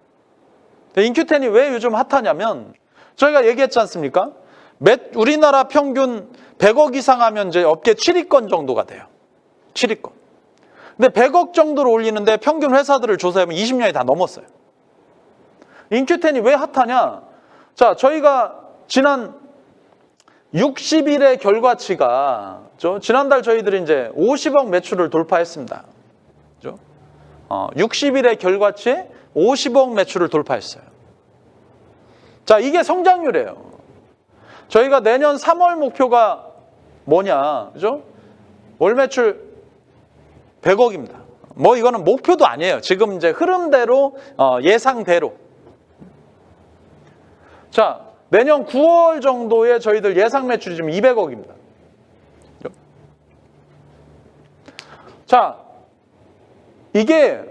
인큐텐이 왜 요즘 핫하냐면 저희가 얘기했지 않습니까? 우리나라 평균 100억 이상 하면 이제 업계 7위권 정도가 돼요. 7위권. 근데 100억 정도로 올리는데 평균 회사들을 조사해보면 20년이 다 넘었어요. 인큐텐이 왜 핫하냐? 자, 저희가 지난 60일의 결과치가 지난달 저희들이 이제 50억 매출을 돌파했습니다. 그죠? 60일의 결과치에 50억 매출을 돌파했어요. 자, 이게 성장률이에요. 저희가 내년 3월 목표가 뭐냐, 그죠? 월 매출 100억입니다. 뭐 이거는 목표도 아니에요. 지금 이제 흐름대로 예상대로. 자, 내년 9월 정도에 저희들 예상 매출이 지금 200억입니다. 자, 이게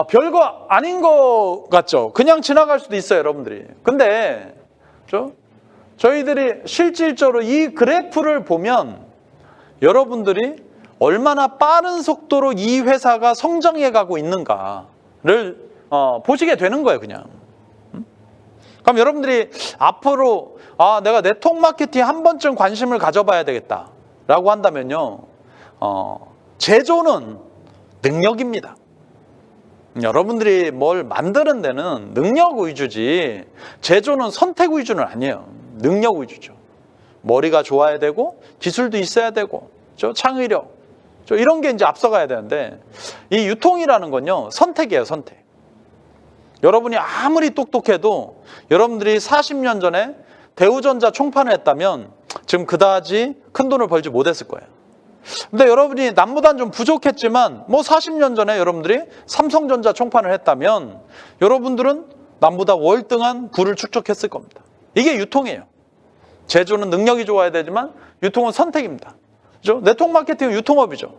별거 아닌 것 같죠? 그냥 지나갈 수도 있어요, 여러분들이. 근데 저희들이 실질적으로 이 그래프를 보면 여러분들이 얼마나 빠른 속도로 이 회사가 성장해 가고 있는가를 보시게 되는 거예요, 그냥. 그럼 여러분들이 앞으로 내가 네트워크 마케팅 한 번쯤 관심을 가져봐야 되겠다라고 한다면요, 제조는 능력입니다. 여러분들이 뭘 만드는 데는 능력 위주지 제조는 선택 위주는 아니에요. 능력 위주죠. 머리가 좋아야 되고 기술도 있어야 되고 창의력 이런 게 이제 앞서가야 되는데 이 유통이라는 건요 선택이에요. 선택. 여러분이 아무리 똑똑해도 여러분들이 40년 전에 대우전자 총판을 했다면 지금 그다지 큰 돈을 벌지 못했을 거예요. 근데 여러분이 남보다는 좀 부족했지만 뭐 40년 전에 여러분들이 삼성전자 총판을 했다면 여러분들은 남보다 월등한 부를 축적했을 겁니다. 이게 유통이에요. 제조는 능력이 좋아야 되지만 유통은 선택입니다. 그죠? 네트워크 마케팅은 유통업이죠.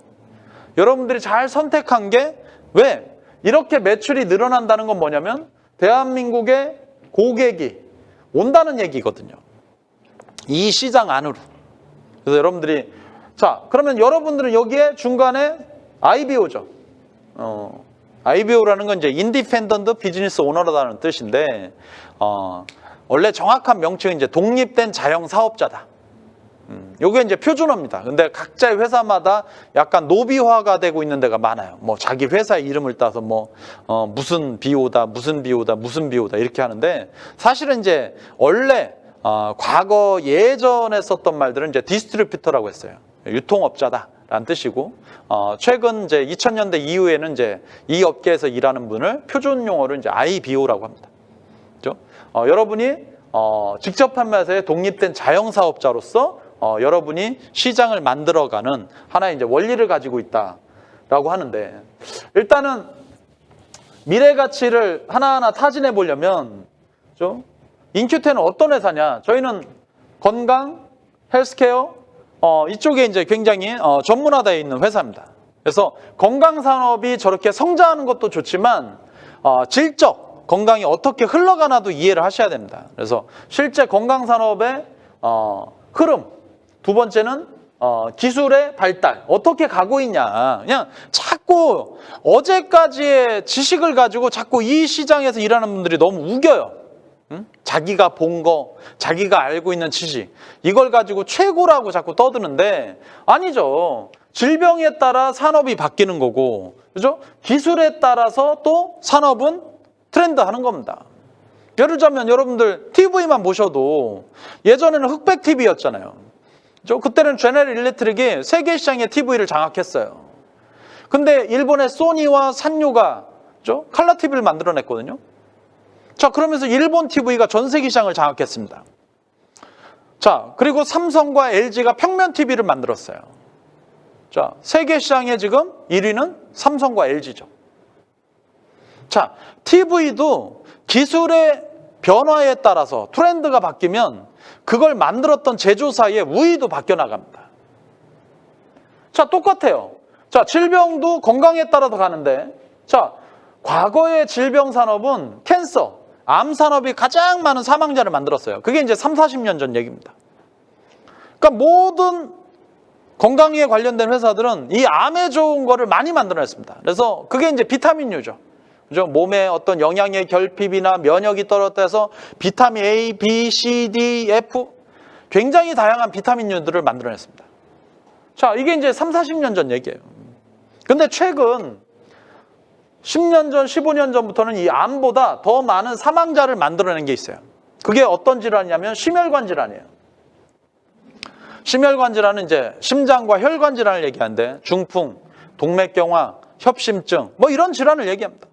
여러분들이 잘 선택한 게 왜? 이렇게 매출이 늘어난다는 건 뭐냐면 대한민국의 고객이 온다는 얘기거든요. 이 시장 안으로. 그래서 여러분들이 자, 그러면 여러분들은 여기에 중간에 IBO죠. IBO라는 건 이제 인디펜던트 비즈니스 오너라는 뜻인데, 원래 정확한 명칭은 이제 독립된 자영 사업자다. 요게 이제 표준어입니다. 근데 각자의 회사마다 약간 노비화가 되고 있는 데가 많아요. 뭐 자기 회사 이름을 따서 무슨 비오다, 무슨 비오다, 무슨 비오다 이렇게 하는데 사실은 이제 원래 과거 예전에 썼던 말들은 이제 디스트리뷰터라고 했어요. 유통업자다라는 뜻이고 최근 이제 2000년대 이후에는 이제 이 업계에서 일하는 분을 표준 용어로 이제 IBO라고 합니다. 그렇죠? 여러분이 직접 판매사의 독립된 자영 사업자로서 여러분이 시장을 만들어가는 하나의 이제 원리를 가지고 있다라고 하는데 일단은 미래 가치를 하나하나 타진해 보려면 인큐텐은 어떤 회사냐? 저희는 건강, 헬스케어 이쪽에 이제 굉장히 전문화되어 있는 회사입니다. 그래서 건강 산업이 저렇게 성장하는 것도 좋지만 질적 건강이 어떻게 흘러가나도 이해를 하셔야 됩니다. 그래서 실제 건강 산업의 흐름, 두 번째는 기술의 발달 어떻게 가고 있냐. 그냥 자꾸 어제까지의 지식을 가지고 자꾸 이 시장에서 일하는 분들이 너무 우겨요. 응? 자기가 본 거, 자기가 알고 있는 지식 이걸 가지고 최고라고 자꾸 떠드는데 아니죠. 질병에 따라 산업이 바뀌는 거고, 그죠? 기술에 따라서 또 산업은 트렌드하는 겁니다. 예를 들자면 여러분들 TV만 보셔도 예전에는 흑백 TV였잖아요. 그죠? 그때는 제너럴 일렉트릭이 세계 시장의 TV를 장악했어요. 근데 일본의 소니와 산요가 그죠? 컬러 TV를 만들어냈거든요. 자, 그러면서 일본 TV가 전 세계 시장을 장악했습니다. 자, 그리고 삼성과 LG가 평면 TV를 만들었어요. 자, 세계 시장의 지금 1위는 삼성과 LG죠. 자, TV도 기술의 변화에 따라서 트렌드가 바뀌면 그걸 만들었던 제조사의 우위도 바뀌어 나갑니다. 자, 똑같아요. 자, 질병도 건강에 따라서 가는데, 자, 과거의 질병 산업은 캔서, 암 산업이 가장 많은 사망자를 만들었어요. 그게 이제 3, 40년 전 얘기입니다. 그러니까 모든 건강에 관련된 회사들은 이 암에 좋은 거를 많이 만들어냈습니다. 그래서 그게 이제 비타민류죠. 그죠? 몸에 어떤 영양의 결핍이나 면역이 떨어졌다 해서 비타민 A, B, C, D, F 굉장히 다양한 비타민류들을 만들어냈습니다. 자, 이게 이제 3, 40년 전 얘기예요. 근데 최근 10년 전, 15년 전부터는 이 암보다 더 많은 사망자를 만들어낸 게 있어요. 그게 어떤 질환이냐면 심혈관 질환이에요. 심혈관 질환은 이제 심장과 혈관 질환을 얘기하는데 중풍, 동맥경화, 협심증 뭐 이런 질환을 얘기합니다.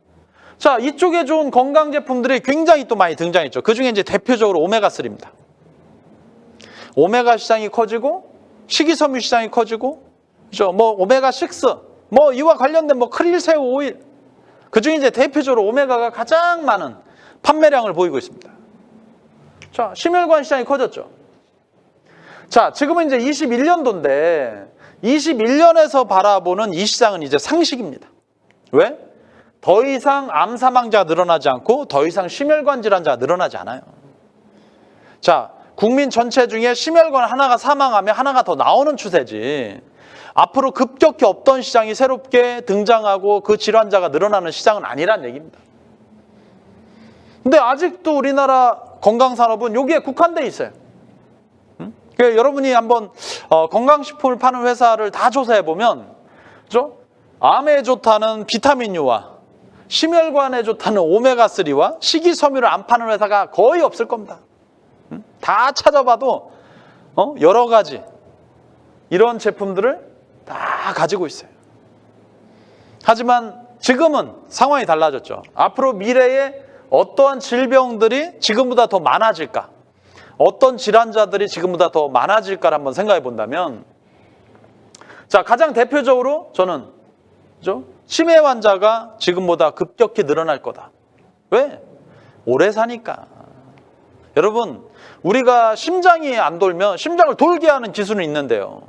자, 이쪽에 좋은 건강 제품들이 굉장히 또 많이 등장했죠. 그중에 이제 대표적으로 오메가3입니다. 오메가 시장이 커지고 식이섬유 시장이 커지고 그죠? 뭐 오메가6 뭐 이와 관련된 뭐 크릴 새우 오일 그중에 이제 대표적으로 오메가가 가장 많은 판매량을 보이고 있습니다. 자, 심혈관 시장이 커졌죠. 자, 지금은 이제 21년도인데 21년에서 바라보는 이 시장은 이제 상식입니다. 왜? 더 이상 암 사망자가 늘어나지 않고 더 이상 심혈관 질환자가 늘어나지 않아요. 자, 국민 전체 중에 심혈관 하나가 사망하면 하나가 더 나오는 추세지 앞으로 급격히 없던 시장이 새롭게 등장하고 그 질환자가 늘어나는 시장은 아니란 얘기입니다. 근데 아직도 우리나라 건강산업은 여기에 국한돼 있어요. 그러니까 여러분이 한번 건강식품을 파는 회사를 다 조사해보면 그죠? 암에 좋다는 비타민류와 심혈관에 좋다는 오메가3와 식이섬유를 안 파는 회사가 거의 없을 겁니다. 다 찾아봐도 여러 가지 이런 제품들을 다 가지고 있어요. 하지만 지금은 상황이 달라졌죠. 앞으로 미래에 어떠한 질병들이 지금보다 더 많아질까? 어떤 질환자들이 지금보다 더 많아질까를 한번 생각해 본다면 자, 가장 대표적으로 저는 그죠? 치매 환자가 지금보다 급격히 늘어날 거다. 왜? 오래 사니까. 여러분, 우리가 심장이 안 돌면 심장을 돌게 하는 기술은 있는데요.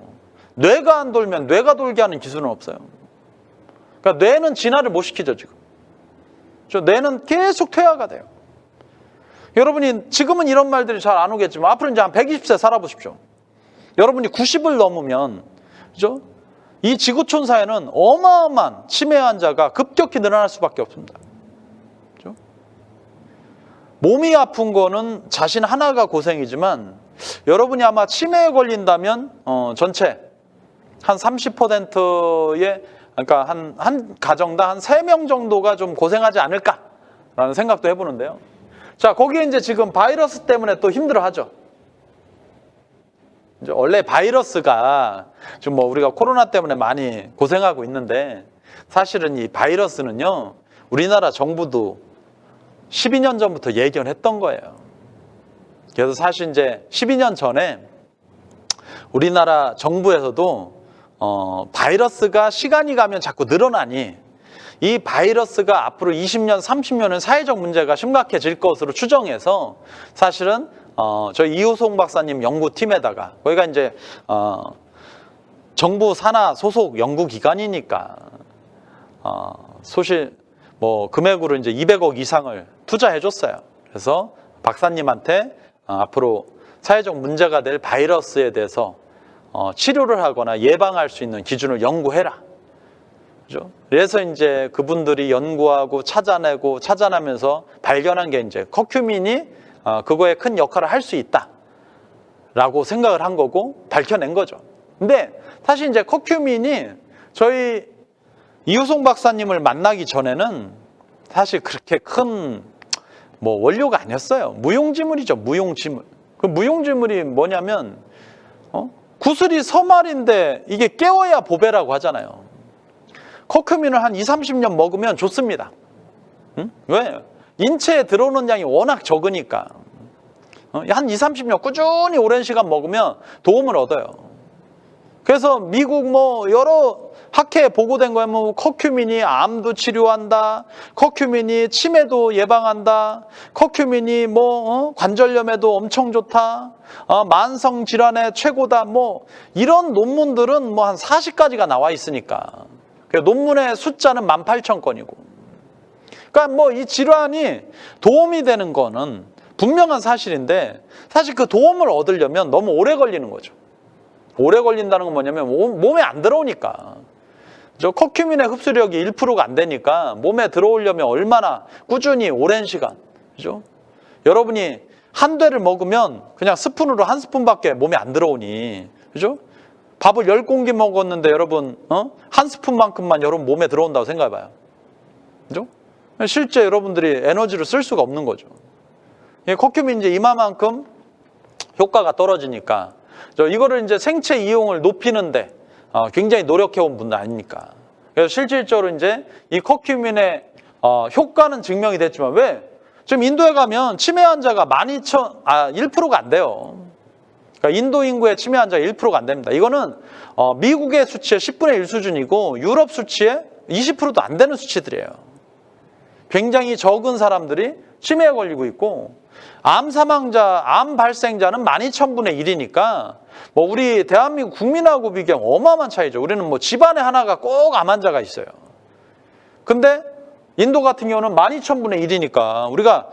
뇌가 안 돌면 뇌가 돌게 하는 기술은 없어요. 그러니까 뇌는 진화를 못 시키죠, 지금. 뇌는 계속 퇴화가 돼요. 여러분이 지금은 이런 말들이 잘 안 오겠지만 앞으로 이제 한 120세 살아보십시오. 여러분이 90을 넘으면 그죠? 이 지구촌사에는 어마어마한 치매 환자가 급격히 늘어날 수밖에 없습니다. 그죠? 몸이 아픈 거는 자신 하나가 고생이지만 여러분이 아마 치매에 걸린다면 전체 한 30%의 그러니까 한 가정당 한 3명 정도가 좀 고생하지 않을까라는 생각도 해보는데요. 자, 거기에 이제 지금 바이러스 때문에 또 힘들어하죠. 이제 원래 바이러스가 좀 뭐 우리가 코로나 때문에 많이 고생하고 있는데 사실은 이 바이러스는요, 우리나라 정부도 12년 전부터 예견했던 거예요. 그래서 사실 이제 12년 전에 우리나라 정부에서도 바이러스가 시간이 가면 자꾸 늘어나니 이 바이러스가 앞으로 20년, 30년은 사회적 문제가 심각해질 것으로 추정해서 사실은 저희 이호송 박사님 연구팀에다가 거기가 이제 정부 산하 소속 연구기관이니까 소실 뭐 금액으로 이제 200억 이상을 투자해줬어요. 그래서 박사님한테 앞으로 사회적 문제가 될 바이러스에 대해서 치료를 하거나 예방할 수 있는 기준을 연구해라. 그죠? 그래서 이제 그분들이 연구하고 찾아내면서 발견한 게 이제 커큐민이 그거에 큰 역할을 할 수 있다라고 생각을 한 거고 밝혀낸 거죠. 근데 사실 이제 커큐민이 저희 이우송 박사님을 만나기 전에는 사실 그렇게 큰 뭐 원료가 아니었어요. 무용지물이죠. 무용지물. 그 무용지물이 뭐냐면 구슬이 서말인데 이게 깨워야 보배라고 하잖아요. 커큐민을 한 20-30년 먹으면 좋습니다. 응? 왜? 인체에 들어오는 양이 워낙 적으니까. 한 20-30년 꾸준히 오랜 시간 먹으면 도움을 얻어요. 그래서 미국 뭐 여러 학회에 보고된 거에 뭐 커큐민이 암도 치료한다, 커큐민이 치매도 예방한다, 커큐민이 뭐 관절염에도 엄청 좋다, 만성 질환에 최고다, 뭐 이런 논문들은 뭐 한 40가지가 나와 있으니까. 논문의 숫자는 18,000건이고. 그러니까 뭐 이 질환이 도움이 되는 거는 분명한 사실인데 사실 그 도움을 얻으려면 너무 오래 걸리는 거죠. 오래 걸린다는 건 뭐냐면 몸에 안 들어오니까. 저 커큐민의 흡수력이 1%가 안 되니까 몸에 들어오려면 얼마나 꾸준히 오랜 시간. 그죠? 여러분이 한 대를 먹으면 그냥 스푼으로 한 스푼밖에 몸에 안 들어오니. 그죠? 밥을 10공기 먹었는데 여러분 한 스푼만큼만 여러분 몸에 들어온다고 생각해 봐요. 그죠? 실제 여러분들이 에너지를 쓸 수가 없는 거죠. 커큐민 이제 이마만큼 효과가 떨어지니까 이거를 이제 생체 이용을 높이는데 굉장히 노력해온 분들 아닙니까? 그래서 실질적으로 이제 이 커큐민의 효과는 증명이 됐지만 왜? 지금 인도에 가면 치매 환자가 1%가 안 돼요. 그러니까 인도 인구의 치매 환자가 1%가 안 됩니다. 이거는 미국의 수치의 10분의 1 수준이고 유럽 수치의 20%도 안 되는 수치들이에요. 굉장히 적은 사람들이 치매에 걸리고 있고 암 사망자, 암 발생자는 12,000분의 1이니까 뭐 우리 대한민국 국민하고 비교하면 어마어마한 차이죠. 우리는 뭐 집안에 하나가 꼭 암 환자가 있어요. 근데 인도 같은 경우는 12,000분의 1이니까 우리가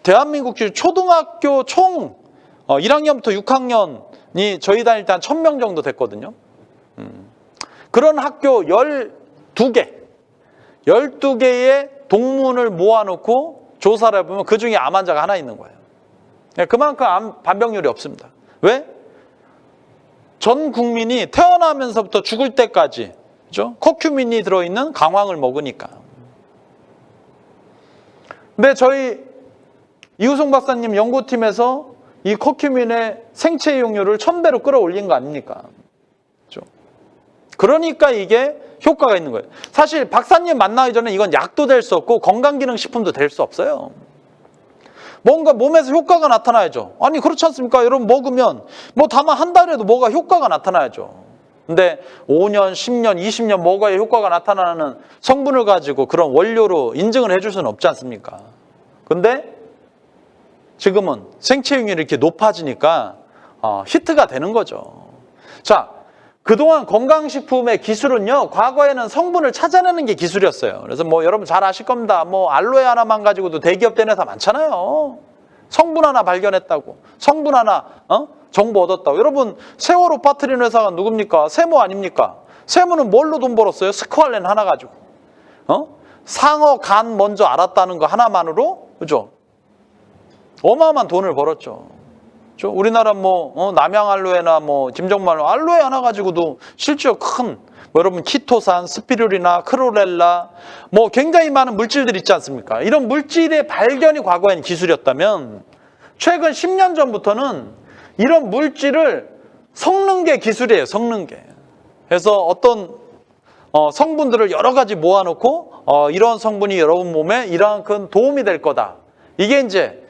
대한민국 초등학교 총 1학년부터 6학년이 저희 다닐 때 한 1,000명 정도 됐거든요. 그런 학교 12개의 동문을 모아놓고 조사를 해보면 그중에 암 환자가 하나 있는 거예요. 그만큼 암 발병률이 없습니다. 왜? 전 국민이 태어나면서부터 죽을 때까지 그죠? 커큐민이 들어있는 강황을 먹으니까. 근데 저희 이우송 박사님 연구팀에서 이 커큐민의 생체 이용률을 1000배로 끌어올린 거 아닙니까? 그렇죠? 그러니까 이게 효과가 있는 거예요. 사실 박사님 만나기 전에 이건 약도 될 수 없고 건강기능식품도 될 수 없어요. 뭔가 몸에서 효과가 나타나야죠. 아니 그렇지 않습니까? 여러분 먹으면 뭐 다만 한 달에도 뭐가 효과가 나타나야죠. 근데 5년, 10년, 20년 먹어야 효과가 나타나는 성분을 가지고 그런 원료로 인증을 해줄 수는 없지 않습니까? 근데 지금은 생체 이용률이 이렇게 높아지니까 히트가 되는 거죠. 자, 그동안 건강식품의 기술은요, 과거에는 성분을 찾아내는 게 기술이었어요. 그래서 뭐 여러분 잘 아실 겁니다. 뭐 알로에 하나만 가지고도 대기업 된 회사 많잖아요. 성분 하나 발견했다고. 성분 하나 정보 얻었다고. 여러분 세월호 빠뜨린 회사가 누굽니까? 세모 아닙니까? 세모는 뭘로 돈 벌었어요? 스쿠알렌 하나 가지고. 상어 간 먼저 알았다는 거 하나만으로, 그죠? 어마어마한 돈을 벌었죠. 우리나라 뭐 남양 알로에나 뭐 김정말 알로에 하나 가지고도 실제로 큰 뭐 여러분 키토산, 스피루리나, 크로렐라 뭐 굉장히 많은 물질들이 있지 않습니까? 이런 물질의 발견이 과거엔 기술이었다면 최근 10년 전부터는 이런 물질을 섞는 게 기술이에요. 섞는 게. 그래서 어떤 성분들을 여러 가지 모아놓고 이런 성분이 여러분 몸에 이러한 큰 도움이 될 거다. 이게 이제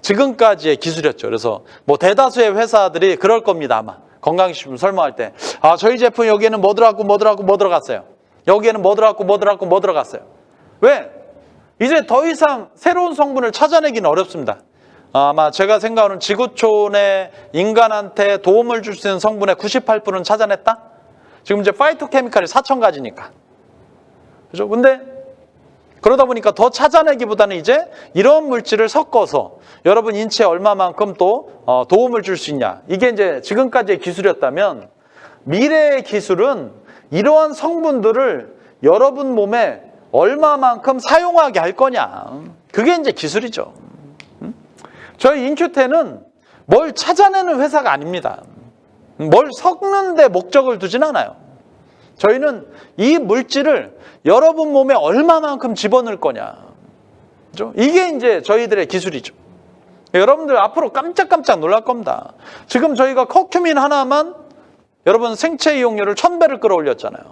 지금까지의 기술이었죠. 그래서 뭐 대다수의 회사들이 그럴 겁니다. 아마 건강식품 설명할 때 저희 제품 여기에는 뭐 들어갔어요. 여기에는 뭐 들어갔어요. 왜? 이제 더 이상 새로운 성분을 찾아내기는 어렵습니다. 아마 제가 생각하는 지구촌에 인간한테 도움을 줄 수 있는 성분의 98%는 찾아냈다? 지금 이제 파이토케미칼이 4,000가지니까. 그죠? 근데 그러다 보니까 더 찾아내기보다는 이제 이런 물질을 섞어서 여러분 인체에 얼마만큼 또 도움을 줄 수 있냐. 이게 이제 지금까지의 기술이었다면 미래의 기술은 이러한 성분들을 여러분 몸에 얼마만큼 사용하게 할 거냐. 그게 이제 기술이죠. 저희 인큐텐은 뭘 찾아내는 회사가 아닙니다. 뭘 섞는 데 목적을 두진 않아요. 저희는 이 물질을 여러분 몸에 얼마만큼 집어넣을 거냐. 그죠? 이게 이제 저희들의 기술이죠. 여러분들 앞으로 깜짝깜짝 놀랄 겁니다. 지금 저희가 커큐민 하나만 여러분 생체 이용률을 1000배를 끌어올렸잖아요.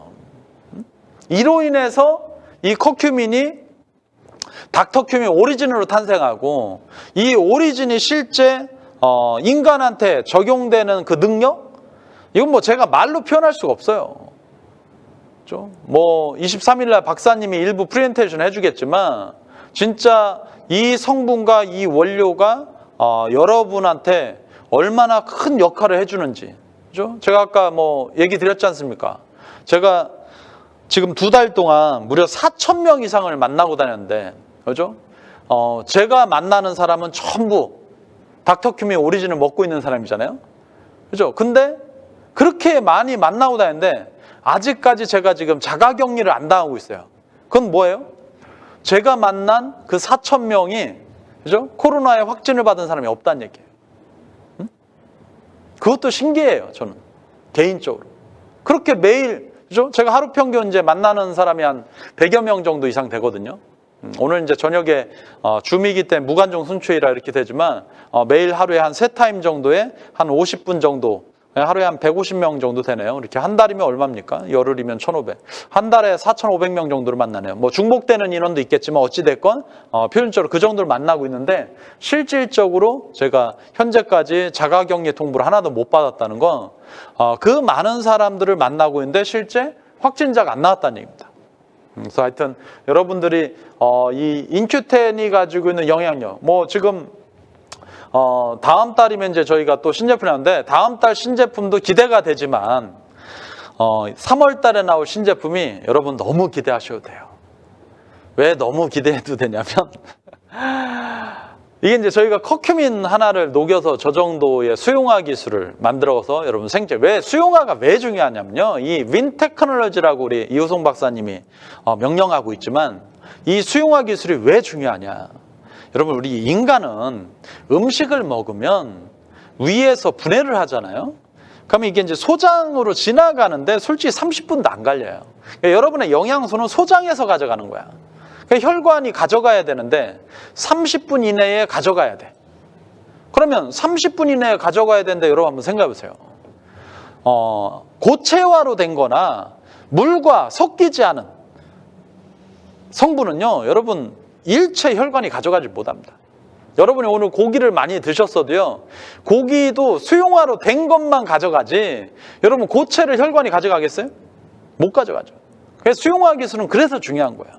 이로 인해서 이 커큐민이 닥터큐민 오리진으로 탄생하고 이 오리진이 실제 인간한테 적용되는 그 능력? 이건 뭐 제가 말로 표현할 수가 없어요. 뭐 23일 날 박사님이 일부 프레젠테이션 해주겠지만 진짜 이 성분과 이 원료가 여러분한테 얼마나 큰 역할을 해주는지, 그죠? 제가 아까 뭐 얘기 드렸지 않습니까? 제가 지금 2달 동안 무려 4,000명 이상을 만나고 다녔는데, 그죠? 제가 만나는 사람은 전부 닥터큐민 오리진을 먹고 있는 사람이잖아요, 그죠? 근데 그렇게 많이 만나고 다녔는데 아직까지 제가 지금 자가격리를 안 당하고 있어요. 그건 뭐예요? 제가 만난 그 4,000명이, 그죠? 코로나에 확진을 받은 사람이 없다는 얘기예요. 그것도 신기해요, 저는. 개인적으로. 그렇게 매일, 그죠? 제가 하루 평균 이제 만나는 사람이 한 100여 명 정도 이상 되거든요. 오늘 이제 저녁에 줌이기 때문에 무관중 순추이라 이렇게 되지만 매일 하루에 한 3타임 정도에 한 50분 정도, 하루에 한 150명 정도 되네요. 이렇게 한 달이면 얼마입니까? 열흘이면 1,500. 한 달에 4,500명 정도를 만나네요. 뭐 중복되는 인원도 있겠지만 어찌됐건 표준적으로 그 정도를 만나고 있는데, 실질적으로 제가 현재까지 자가격리 통보를 하나도 못 받았다는 건 그 많은 사람들을 만나고 있는데 실제 확진자가 안 나왔다는 얘기입니다. 그래서 하여튼 여러분들이 이 인큐텐이 가지고 있는 영향력, 뭐 지금 다음 달이면 이제 저희가 또 신제품이 나오는데, 다음 달 신제품도 기대가 되지만 3월 달에 나올 신제품이 여러분 너무 기대하셔도 돼요. 왜 너무 기대해도 되냐면 이게 이제 저희가 커큐민 하나를 녹여서 저 정도의 수용화 기술을 만들어서 여러분 왜 수용화가 왜 중요하냐면요, 이 윈 테크놀로지라고 우리 이호송 박사님이 명령하고 있지만 이 수용화 기술이 왜 중요하냐. 여러분, 우리 인간은 음식을 먹으면 위에서 분해를 하잖아요. 그러면 이게 이제 소장으로 지나가는데 솔직히 30분도 안 걸려요. 그러니까 여러분의 영양소는 소장에서 가져가는 거야. 그러니까 혈관이 가져가야 되는데 30분 이내에 가져가야 돼. 그러면 30분 이내에 가져가야 되는데 여러분 한번 생각해 보세요. 고체화로 된 거나 물과 섞이지 않은 성분은요, 여러분 일체 혈관이 가져가지 못합니다. 여러분이 오늘 고기를 많이 드셨어도요, 고기도 수용화로 된 것만 가져가지 여러분 고체를 혈관이 가져가겠어요? 못 가져가죠. 그래서 수용화 기술은 그래서 중요한 거예요.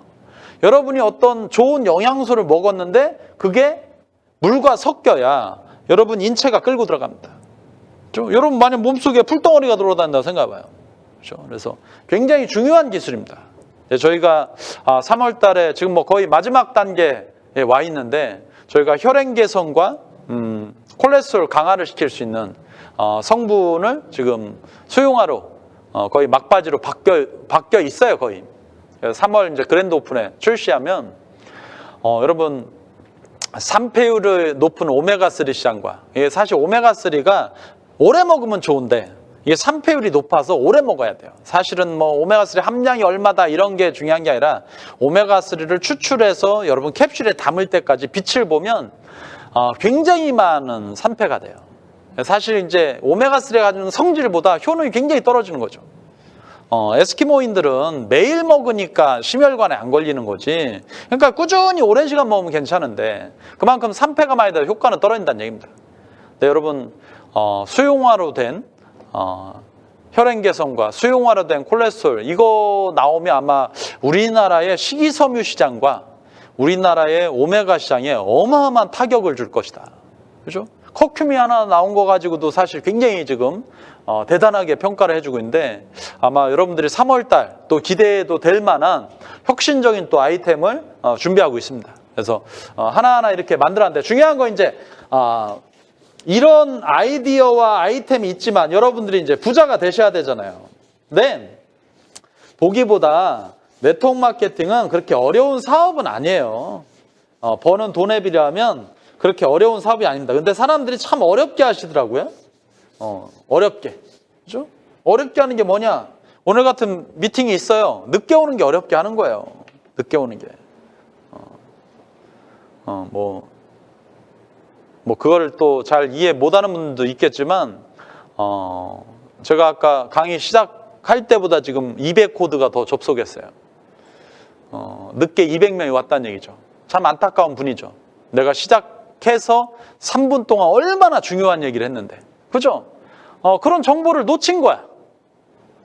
여러분이 어떤 좋은 영양소를 먹었는데 그게 물과 섞여야 여러분 인체가 끌고 들어갑니다. 그렇죠? 여러분 만약 몸속에 풀덩어리가 들어다닌다고 생각해봐요. 그렇죠? 그래서 굉장히 중요한 기술입니다. 저희가 3월 달에 지금 뭐 거의 마지막 단계에 와 있는데, 저희가 혈행 개선과 콜레스테롤 강화를 시킬 수 있는 성분을 지금 수용화로 거의 막바지로 바뀌어 있어요, 거의. 3월 이제 그랜드 오픈에 출시하면 여러분 산패율이 높은 오메가3 시장과, 이게 사실 오메가3가 오래 먹으면 좋은데 이게 산패율이 높아서 오래 먹어야 돼요. 사실은 뭐 오메가3 함량이 얼마다 이런 게 중요한 게 아니라 오메가3를 추출해서 여러분 캡슐에 담을 때까지 빛을 보면 굉장히 많은 산패가 돼요. 사실 이제 오메가3가 가지는 성질보다 효능이 굉장히 떨어지는 거죠. 에스키모인들은 매일 먹으니까 심혈관에 안 걸리는 거지. 그러니까 꾸준히 오랜 시간 먹으면 괜찮은데 그만큼 산패가 많이 돼서 효과는 떨어진다는 얘기입니다. 네, 여러분 수용화로 된 혈행 개선과 수용화로 된 콜레스테롤, 이거 나오면 아마 우리나라의 식이섬유 시장과 우리나라의 오메가 시장에 어마어마한 타격을 줄 것이다. 그죠? 커큐미 하나 나온 거 가지고도 사실 굉장히 지금 대단하게 평가를 해주고 있는데 아마 여러분들이 3월달 또 기대도 될 만한 혁신적인 또 아이템을 준비하고 있습니다. 그래서 하나하나 이렇게 만들었는데 중요한 건 이제 이런 아이디어와 아이템이 있지만 여러분들이 이제 부자가 되셔야 되잖아요. 근데 보기보다 네트워크 마케팅은 그렇게 어려운 사업은 아니에요. 버는 돈에 비례하면 그렇게 어려운 사업이 아닙니다. 근데 사람들이 참 어렵게 하시더라고요. 어렵게. 그죠? 어렵게 하는 게 뭐냐? 오늘 같은 미팅이 있어요. 늦게 오는 게 어렵게 하는 거예요. 늦게 오는 게. 그거를 또 잘 이해 못하는 분들도 있겠지만, 제가 아까 강의 시작할 때보다 지금 200코드가 더 접속했어요. 늦게 200명이 왔다는 얘기죠. 참 안타까운 분이죠. 내가 시작해서 3분 동안 얼마나 중요한 얘기를 했는데. 그죠? 그런 정보를 놓친 거야.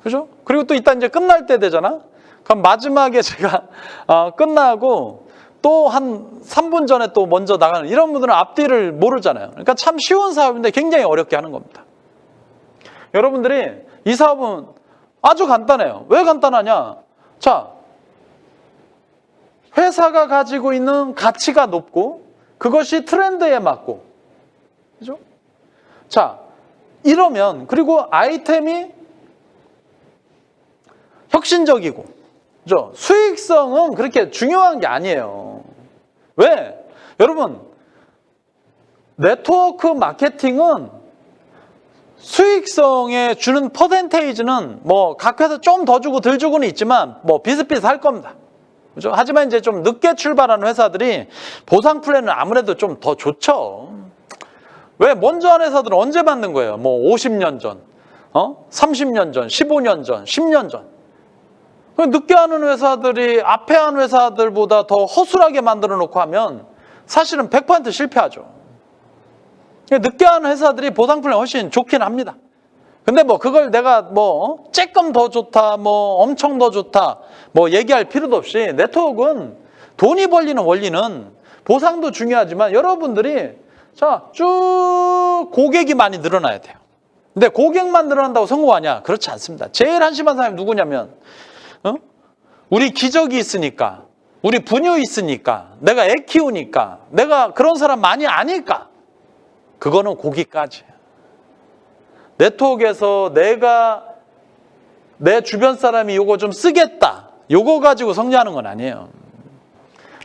그죠? 그리고 또 이따 이제 끝날 때 되잖아? 그럼 마지막에 제가, 끝나고 또 한 3분 전에 또 먼저 나가는 이런 분들은 앞뒤를 모르잖아요. 그러니까 참 쉬운 사업인데 굉장히 어렵게 하는 겁니다. 여러분들이 이 사업은 아주 간단해요. 왜 간단하냐? 자, 회사가 가지고 있는 가치가 높고 그것이 트렌드에 맞고, 그죠? 자, 이러면 그리고 아이템이 혁신적이고, 그죠? 수익성은 그렇게 중요한 게 아니에요. 왜? 여러분, 네트워크 마케팅은 수익성에 주는 퍼센테이지는 뭐 각 회사 좀 더 주고 덜 주고는 있지만 뭐 비슷비슷할 겁니다. 그죠? 하지만 이제 좀 늦게 출발하는 회사들이 보상 플랜은 아무래도 좀 더 좋죠. 왜? 먼저 한 회사들은 언제 만든 거예요? 뭐 50년 전, 30년 전, 15년 전, 10년 전. 늦게 하는 회사들이 앞에 한 회사들보다 더 허술하게 만들어 놓고 하면 사실은 100% 실패하죠. 늦게 하는 회사들이 보상 플랜 훨씬 좋긴 합니다. 근데 뭐 그걸 내가 뭐 조금 더 좋다, 뭐 엄청 더 좋다, 뭐 얘기할 필요도 없이 네트워크는 돈이 벌리는 원리는 보상도 중요하지만 여러분들이 자, 쭉 고객이 많이 늘어나야 돼요. 근데 고객만 늘어난다고 성공하냐? 그렇지 않습니다. 제일 한심한 사람이 누구냐면 우리 기적이 있으니까, 우리 분유 있으니까, 내가 애 키우니까, 내가 그런 사람 많이 아니까 그거는 고기까지. 네트워크에서 내가 내 주변 사람이 요거 좀 쓰겠다, 요거 가지고 성장하는 건 아니에요.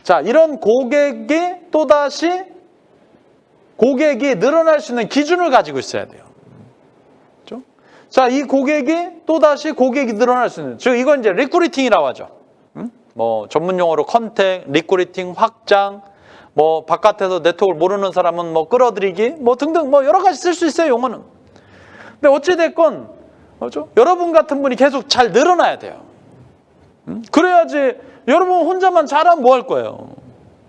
자, 이런 고객이 또다시 고객이 늘어날 수 있는 기준을 가지고 있어야 돼요. 그렇죠? 자, 이 고객이 또다시 고객이 늘어날 수 있는, 즉 이건 이제 리크루팅이라고 하죠. 뭐 전문 용어로 컨택, 리크루팅, 확장, 뭐 바깥에서 네트워크를 모르는 사람은 뭐 끌어들이기, 뭐 등등 뭐 여러 가지 쓸 수 있어요, 용어는. 근데 어찌 됐건 그렇죠? 여러분 같은 분이 계속 잘 늘어나야 돼요. 그래야지 여러분 혼자만 잘하면 뭐 할 거예요?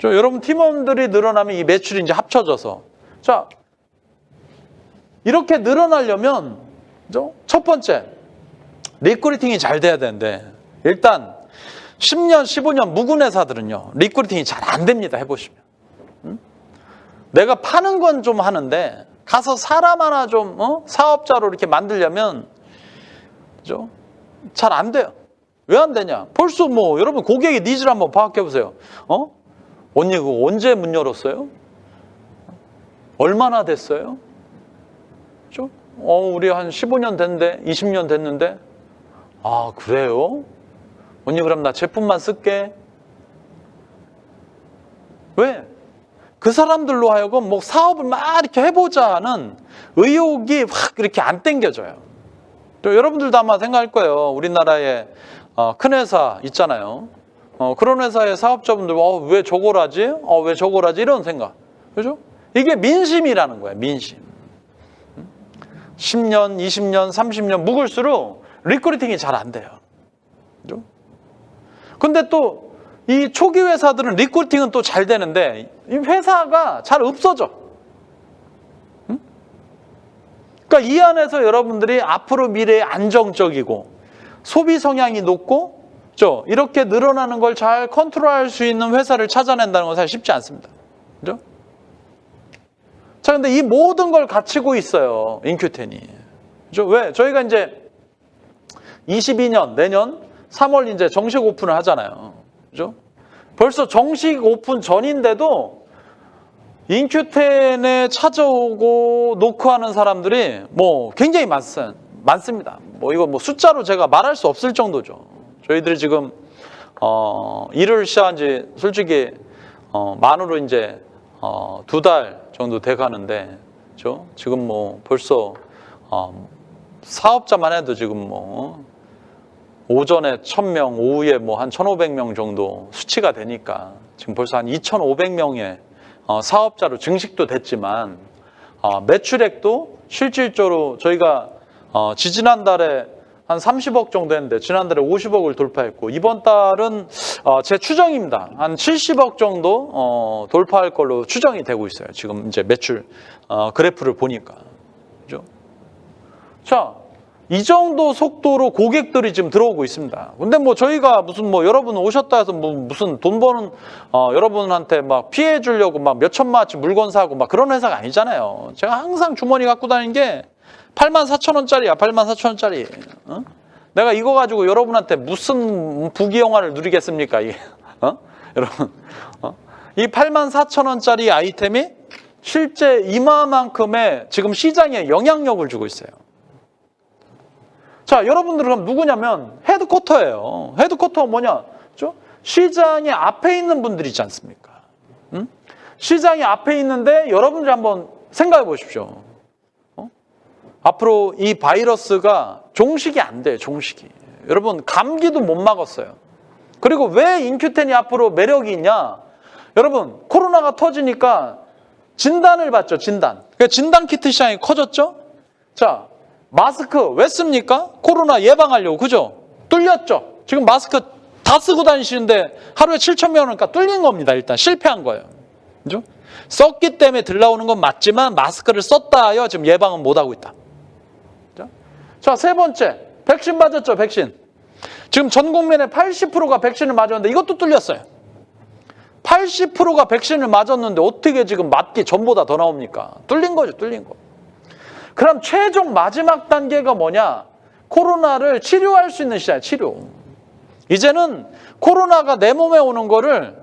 여러분 팀원들이 늘어나면 이 매출이 이제 합쳐져서, 자, 이렇게 늘어나려면 그렇죠? 첫 번째 리크루팅이 잘 돼야 되는데, 일단 10년, 15년 묵은 회사들은요, 리크루팅이 잘 안 됩니다. 해보시면. 내가 파는 건 좀 하는데 가서 사람 하나 좀 사업자로 이렇게 만들려면 그죠? 잘 안 돼요. 왜 안 되냐? 벌써 뭐 여러분 고객의 니즈를 한번 파악해 보세요. 언니 그거 언제 문 열었어요? 얼마나 됐어요? 그죠? 우리 한 15년 됐는데, 20년 됐는데. 아, 그래요? 언니 그럼 나 제품만 쓸게. 왜? 그 사람들로 하여금 뭐 사업을 막 이렇게 해보자는 의욕이 확 이렇게 안 땡겨져요. 또 여러분들도 아마 생각할 거예요. 우리나라에 큰 회사 있잖아요. 그런 회사의 사업자분들 왜 저걸 하지? 왜 저걸 하지? 이런 생각. 그죠? 이게 민심이라는 거예요. 민심. 10년, 20년, 30년 묵을수록 리크루팅이 잘 안 돼요. 그죠? 근데 또 이 초기 회사들은 리크루팅은 또 잘 되는데 이 회사가 잘 없어져. 그러니까 이 안에서 여러분들이 앞으로 미래에 안정적이고 소비 성향이 높고 이렇게 늘어나는 걸 잘 컨트롤할 수 있는 회사를 찾아낸다는 건 사실 쉽지 않습니다. 그죠? 자, 근데 이 모든 걸 갖추고 있어요. 인큐텐이. 그죠? 왜? 저희가 이제 22년, 내년 3월 이제 정식 오픈을 하잖아요. 그죠? 벌써 정식 오픈 전인데도 인큐텐에 찾아오고 노크하는 사람들이 뭐 굉장히 많습니다. 뭐 이거 뭐 숫자로 제가 말할 수 없을 정도죠. 저희들이 지금 일을 시작한 지 솔직히 만으로 이제 2달 정도 돼 가는데, 그죠? 지금 뭐 벌써 사업자만 해도 지금 뭐 오전에 1,000명, 오후에 뭐 한 1,500명 정도 수치가 되니까 지금 벌써 한 2,500명의 사업자로 증식도 됐지만 매출액도 실질적으로 저희가 지지난달에 한 30억 정도 했는데 지난달에 50억을 돌파했고, 이번 달은 제 추정입니다. 한 70억 정도 돌파할 걸로 추정이 되고 있어요. 지금 이제 매출 그래프를 보니까. 그죠? 자, 이 정도 속도로 고객들이 지금 들어오고 있습니다. 근데 뭐 저희가 무슨 뭐 여러분 오셨다 해서 뭐 무슨 돈 버는 여러분한테 막 피해 주려고 막 몇 천만 원치 물건 사고 막 그런 회사가 아니잖아요. 제가 항상 주머니 갖고 다니는 게 84,000원짜리야. 84,000원짜리. 내가 이거 가지고 여러분한테 무슨 부귀영화를 누리겠습니까? 이게. 여러분. 이 84,000원짜리 아이템이 실제 이마만큼의 지금 시장에 영향력을 주고 있어요. 자, 여러분들은 그럼 누구냐면 헤드쿼터예요. 헤드쿼터가 뭐냐? 그렇죠? 시장의 앞에 있는 분들이 있지 않습니까? 시장이 앞에 있는데 여러분들이 한번 생각해 보십시오. 앞으로 이 바이러스가 종식이 안 돼요. 종식이. 여러분, 감기도 못 막았어요. 그리고 왜 인큐텐이 앞으로 매력이 있냐? 여러분, 코로나가 터지니까 진단을 받죠. 진단. 그러니까 진단 키트 시장이 커졌죠? 자, 마스크 왜 씁니까? 코로나 예방하려고. 그죠? 뚫렸죠? 지금 마스크 다 쓰고 다니시는데 하루에 7,000명이니까 뚫린 겁니다. 일단 실패한 거예요. 그죠? 썼기 때문에 들라오는 건 맞지만 마스크를 썼다 하여 지금 예방은 못하고 있다. 자, 세 번째, 백신 맞았죠, 백신. 지금 전 국민의 80%가 백신을 맞았는데 이것도 뚫렸어요. 80%가 백신을 맞았는데 어떻게 지금 맞기 전보다 더 나옵니까? 뚫린 거죠, 뚫린 거. 그럼 최종 마지막 단계가 뭐냐? 코로나를 치료할 수 있는 시장, 치료. 이제는 코로나가 내 몸에 오는 거를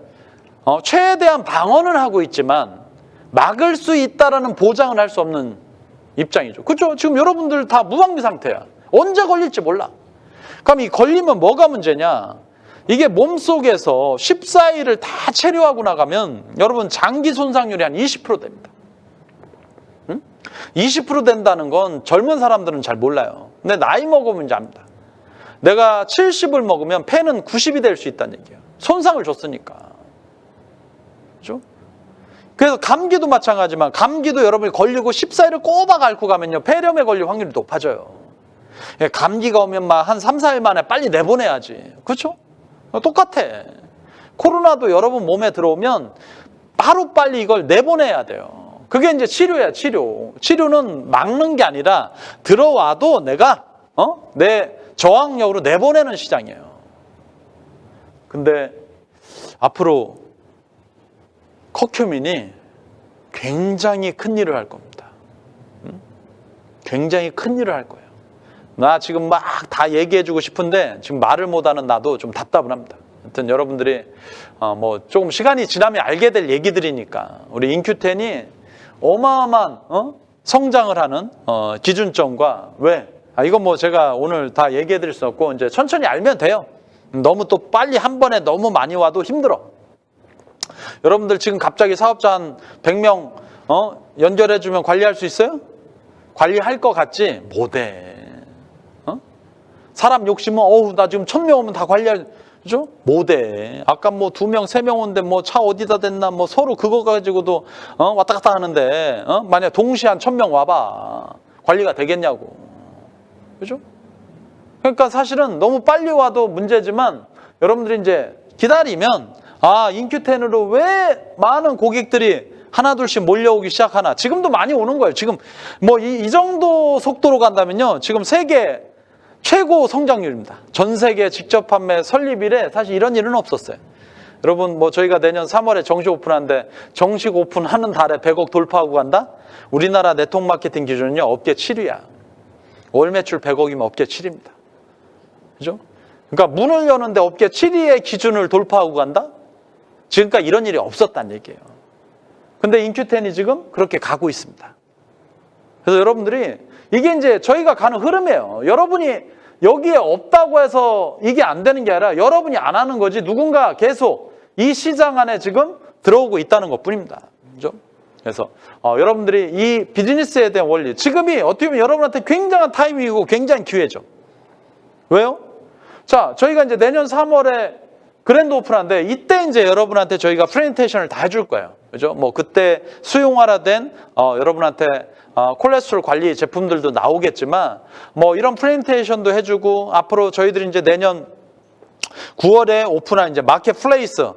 최대한 방어는 하고 있지만 막을 수 있다라는 보장을 할 수 없는 입장이죠. 그렇죠? 지금 여러분들 다 무방비 상태야. 언제 걸릴지 몰라. 그럼 이 걸리면 뭐가 문제냐? 이게 몸속에서 14일을 다 체류하고 나가면 여러분 장기 손상률이 한 20% 됩니다. 20% 된다는 건 젊은 사람들은 잘 몰라요. 근데 나이 먹으면 이제 압니다. 내가 70을 먹으면 폐는 90이 될 수 있다는 얘기예요. 손상을 줬으니까. 그렇죠? 그래서 감기도 마찬가지지만 감기도 여러분이 걸리고 14일을 꼬박 앓고 가면요. 폐렴에 걸릴 확률이 높아져요. 감기가 오면 막 한 3, 4일 만에 빨리 내보내야지. 그렇죠? 똑같아. 코로나도 여러분 몸에 들어오면 바로 빨리 이걸 내보내야 돼요. 그게 이제 치료야, 치료. 치료는 막는 게 아니라 들어와도 내가 내 저항력으로 내보내는 시장이에요. 근데 앞으로 커큐민이 굉장히 큰 일을 할 겁니다. 굉장히 큰 일을 할 거예요. 나 지금 막 다 얘기해주고 싶은데 지금 말을 못하는 나도 좀 답답은 합니다. 하여튼 여러분들이 뭐 조금 시간이 지나면 알게 될 얘기들이니까 우리 인큐텐이 어마어마한 성장을 하는 기준점과 왜? 이건 뭐 제가 오늘 다 얘기해드릴 수 없고 이제 천천히 알면 돼요. 너무 또 빨리 한 번에 너무 많이 와도 힘들어. 여러분들 지금 갑자기 사업자 한 100명 연결해주면 관리할 수 있어요? 관리할 것 같지? 못해. 사람 욕심은 나 지금 1,000명 오면 다 관리할, 그죠? 못해. 아까 뭐 2명, 3명 오는데 뭐 차 어디다 댔나 뭐 서로 그거 가지고도 왔다 갔다 하는데 만약 동시에 한 1,000명 와봐. 관리가 되겠냐고. 그죠? 그러니까 사실은 너무 빨리 와도 문제지만 여러분들이 이제 기다리면 인큐텐으로 왜 많은 고객들이 하나둘씩 몰려오기 시작하나. 지금도 많이 오는 거예요. 지금 뭐 이 정도 속도로 간다면요. 지금 세계 최고 성장률입니다. 전 세계 직접 판매 설립 이래 사실 이런 일은 없었어요. 여러분 뭐 저희가 내년 3월에 정식 오픈하는데 정식 오픈하는 달에 100억 돌파하고 간다? 우리나라 네트워크 마케팅 기준은요 업계 7위야. 월 매출 100억이면 업계 7위입니다. 그죠? 그러니까 문을 여는데 업계 7위의 기준을 돌파하고 간다? 지금까지 이런 일이 없었다는 얘기예요. 근데 인큐텐이 지금 그렇게 가고 있습니다. 그래서 여러분들이 이게 이제 저희가 가는 흐름이에요. 여러분이 여기에 없다고 해서 이게 안 되는 게 아니라 여러분이 안 하는 거지 누군가 계속 이 시장 안에 지금 들어오고 있다는 것뿐입니다. 그죠? 그래서 여러분들이 이 비즈니스에 대한 원리, 지금이 어떻게 보면 여러분한테 굉장한 타이밍이고 굉장한 기회죠. 왜요? 자, 저희가 이제 내년 3월에 그랜드 오픈한데 이때 이제 여러분한테 저희가 프레젠테이션을 다 해줄 거예요. 그죠? 뭐 그때 수용화된 여러분한테 콜레스테롤 관리 제품들도 나오겠지만 뭐 이런 프레젠테이션도 해주고 앞으로 저희들이 이제 내년 9월에 오픈한 이제 마켓플레이스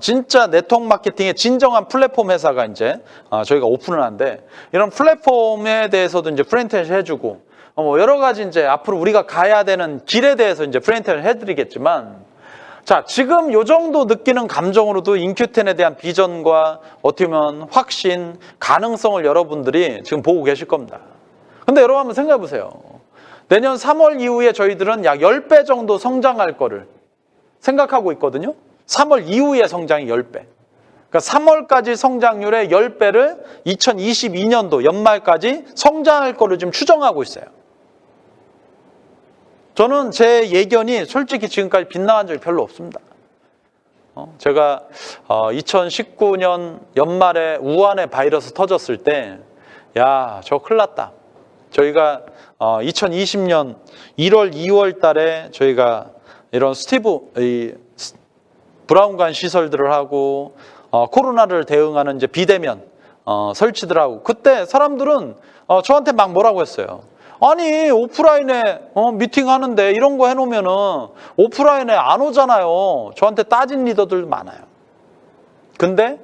진짜 네트워크 마케팅의 진정한 플랫폼 회사가 이제 저희가 오픈을 하는데 이런 플랫폼에 대해서도 이제 프레젠테이션 해주고 뭐 여러 가지 이제 앞으로 우리가 가야 되는 길에 대해서 이제 프레젠테이션 해드리겠지만 자, 지금 요 정도 느끼는 감정으로도 인큐텐에 대한 비전과 어떻게 보면 확신, 가능성을 여러분들이 지금 보고 계실 겁니다. 근데 여러분 한번 생각해 보세요. 내년 3월 이후에 저희들은 약 10배 정도 성장할 거를 생각하고 있거든요. 3월 이후의 성장이 10배. 그러니까 3월까지 성장률의 10배를 2022년도 연말까지 성장할 거를 지금 추정하고 있어요. 저는 제 예견이 솔직히 지금까지 빗나간 적이 별로 없습니다. 제가 2019년 연말에 우한에 바이러스 터졌을 때 야, 저 큰일 났다. 저희가 2020년 1월, 2월 달에 저희가 이런 브라운관 시설들을 하고 코로나를 대응하는 이제 비대면 설치들 하고 그때 사람들은 저한테 막 뭐라고 했어요. 아니 오프라인에 미팅하는데 이런 거 해놓으면은 오프라인에 안 오잖아요. 저한테 따진 리더들도 많아요. 근데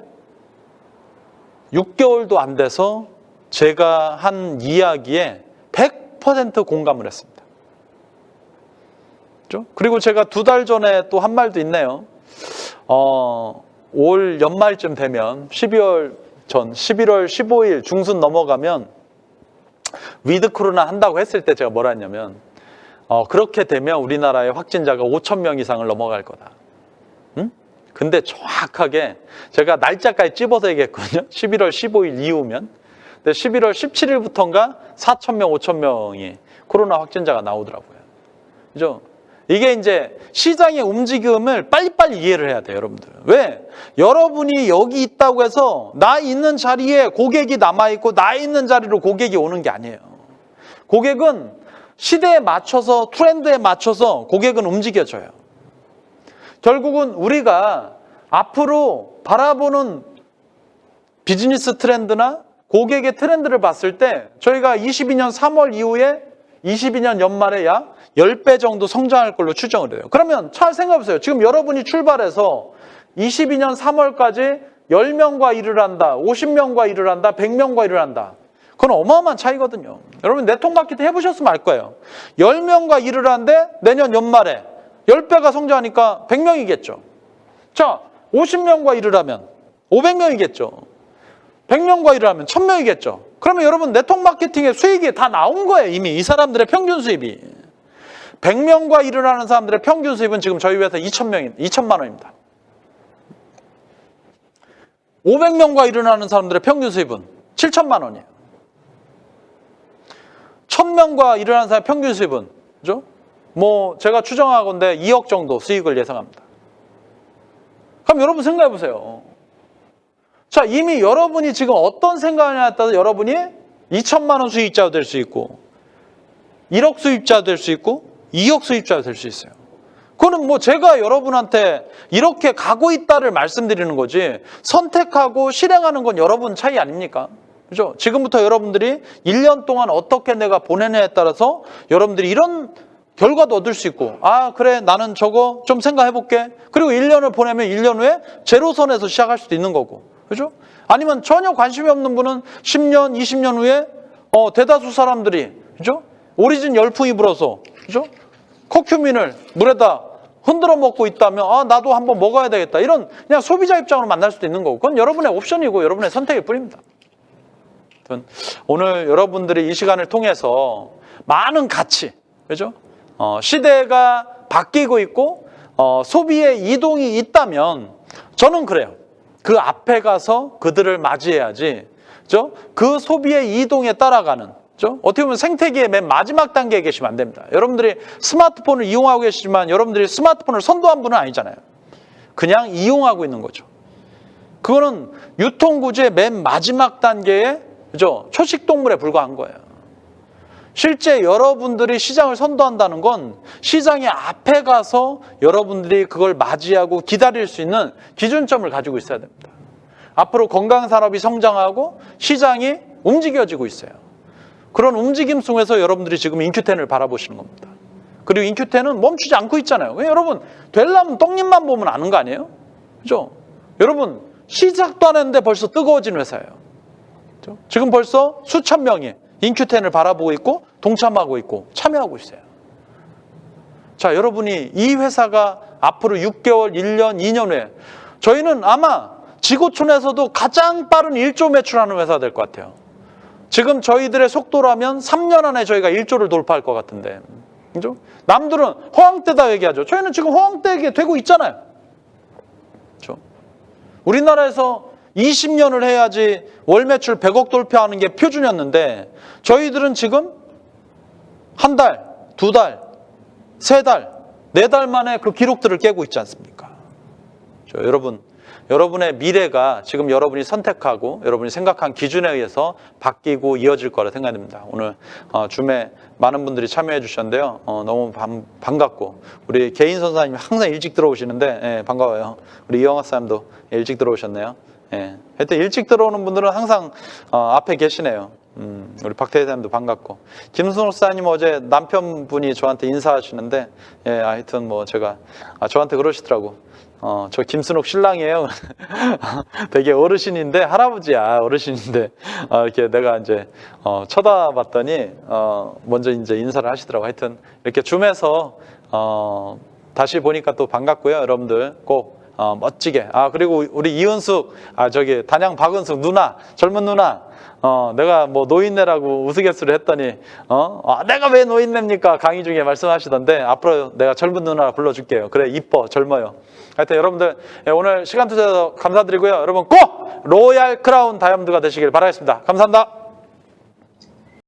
6개월도 안 돼서 제가 한 이야기에 100% 공감을 했습니다. 그렇죠? 그리고 제가 2달 전에 또 한 말도 있네요. 올 연말쯤 되면 11월 15일 중순 넘어가면 위드 코로나 한다고 했을 때 제가 뭐라 했냐면 그렇게 되면 우리나라의 확진자가 5,000명 이상을 넘어갈 거다. 응? 근데 정확하게 제가 날짜까지 찝어서 얘기했거든요. 11월 15일 이후면. 근데 11월 17일부터인가 4,000명, 5,000명이 코로나 확진자가 나오더라고요. 그죠? 이게 이제 시장의 움직임을 빨리빨리 이해를 해야 돼요, 여러분들. 왜? 여러분이 여기 있다고 해서 나 있는 자리에 고객이 남아있고 나 있는 자리로 고객이 오는 게 아니에요. 고객은 시대에 맞춰서 트렌드에 맞춰서 고객은 움직여져요. 결국은 우리가 앞으로 바라보는 비즈니스 트렌드나 고객의 트렌드를 봤을 때 저희가 22년 3월 이후에 22년 연말에 약 10배 정도 성장할 걸로 추정을 해요. 그러면 잘 생각해보세요. 지금 여러분이 출발해서 22년 3월까지 10명과 일을 한다, 50명과 일을 한다, 100명과 일을 한다. 그건 어마어마한 차이거든요. 여러분 네트워크 마케팅 해보셨으면 알 거예요. 10명과 일을 하는데 내년 연말에 10배가 성장하니까 100명이겠죠. 자, 50명과 일을 하면 500명이겠죠. 100명과 일을 하면 1000명이겠죠. 그러면 여러분 네트워크 마케팅의 수익이 다 나온 거예요. 이미 이 사람들의 평균 수입이. 100명과 일을 하는 사람들의 평균 수입은 지금 저희 회사 2천만 원입니다. 500명과 일을 하는 사람들의 평균 수입은 7천만 원이에요. 1000명과 일을 하는 사람의 평균 수입은 그죠? 뭐 제가 추정하건대 2억 정도 수익을 예상합니다. 그럼 여러분 생각해 보세요. 자, 이미 여러분이 지금 어떤 생각이냐에 따라서 여러분이 2천만 원 수익자가 될 수 있고 1억 수입자가 될 수 있고 2억 수입자가 될 수 있어요. 그거는 뭐 제가 여러분한테 이렇게 가고 있다를 말씀드리는 거지 선택하고 실행하는 건 여러분 차이 아닙니까? 그죠? 지금부터 여러분들이 1년 동안 어떻게 내가 보내냐에 따라서 여러분들이 이런 결과도 얻을 수 있고 아 그래 나는 저거 좀 생각해 볼게. 그리고 1년을 보내면 1년 후에 제로선에서 시작할 수도 있는 거고. 그죠? 아니면 전혀 관심이 없는 분은 10년, 20년 후에 대다수 사람들이 그죠? 오리진 열풍이 불어서 그죠? 커큐민을 물에다 흔들어 먹고 있다면 나도 한번 먹어야 되겠다. 이런 그냥 소비자 입장으로 만날 수도 있는 거고 그건 여러분의 옵션이고 여러분의 선택일 뿐입니다. 오늘 여러분들이 이 시간을 통해서 많은 가치, 그죠? 시대가 바뀌고 있고 소비의 이동이 있다면 저는 그래요. 그 앞에 가서 그들을 맞이해야지. 그죠? 그 소비의 이동에 따라가는, 그죠? 어떻게 보면 생태계의 맨 마지막 단계에 계시면 안 됩니다. 여러분들이 스마트폰을 이용하고 계시지만 여러분들이 스마트폰을 선도한 분은 아니잖아요. 그냥 이용하고 있는 거죠. 그거는 유통구조의 맨 마지막 단계에, 그죠? 초식동물에 불과한 거예요. 실제 여러분들이 시장을 선도한다는 건 시장의 앞에 가서 여러분들이 그걸 맞이하고 기다릴 수 있는 기준점을 가지고 있어야 됩니다. 앞으로 건강산업이 성장하고 시장이 움직여지고 있어요. 그런 움직임 속에서 여러분들이 지금 인큐텐을 바라보시는 겁니다. 그리고 인큐텐은 멈추지 않고 있잖아요. 왜 여러분 되려면 떡잎만 보면 아는 거 아니에요? 그죠? 여러분 시작도 안 했는데 벌써 뜨거워진 회사예요. 그죠? 지금 벌써 수천 명이 인큐텐을 바라보고 있고 동참하고 있고 참여하고 있어요. 자, 여러분이 이 회사가 앞으로 6개월, 1년, 2년 후에 저희는 아마 지구촌에서도 가장 빠른 1조 매출하는 회사가 될 것 같아요. 지금 저희들의 속도라면 3년 안에 저희가 1조를 돌파할 것 같은데, 그죠? 남들은 허황때다 얘기하죠. 저희는 지금 허황때 되고 있잖아요. 그죠? 우리나라에서 20년을 해야지 월 매출 100억 돌파하는 게 표준이었는데 저희들은 지금 한 달, 두 달, 세 달, 네 달 만에 그 기록들을 깨고 있지 않습니까? 여러분, 여러분의 미래가 지금 여러분이 선택하고 여러분이 생각한 기준에 의해서 바뀌고 이어질 거라 생각됩니다. 오늘 줌에 많은 분들이 참여해 주셨는데요. 너무 반갑고 우리 개인 선사님이 항상 일찍 들어오시는데 반가워요. 우리 이영하 사람도 일찍 들어오셨네요. 하여튼 일찍 들어오는 분들은 항상 앞에 계시네요. 우리 박태희 사님도 반갑고 김순옥 사님 어제 남편분이 저한테 인사하시는데 하여튼 뭐 제가 저한테 그러시더라고. 저 김순옥 신랑이에요. 되게 어르신인데 할아버지야 어르신인데 이렇게 내가 이제 쳐다봤더니 먼저 이제 인사를 하시더라고. 하여튼 이렇게 줌에서 다시 보니까 또 반갑고요. 여러분들 꼭 멋지게 그리고 우리 이은숙 저기 단양 박은숙 누나 젊은 누나 내가 뭐 노인네라고 우스갯소리 했더니 내가 왜 노인네입니까? 강의 중에 말씀하시던데 앞으로 내가 젊은 누나 불러줄게요. 그래 이뻐 젊어요. 하여튼 여러분들 오늘 시간 주셔서 감사드리고요. 여러분 꼭 로얄 크라운 다이아몬드가 되시길 바라겠습니다. 감사합니다.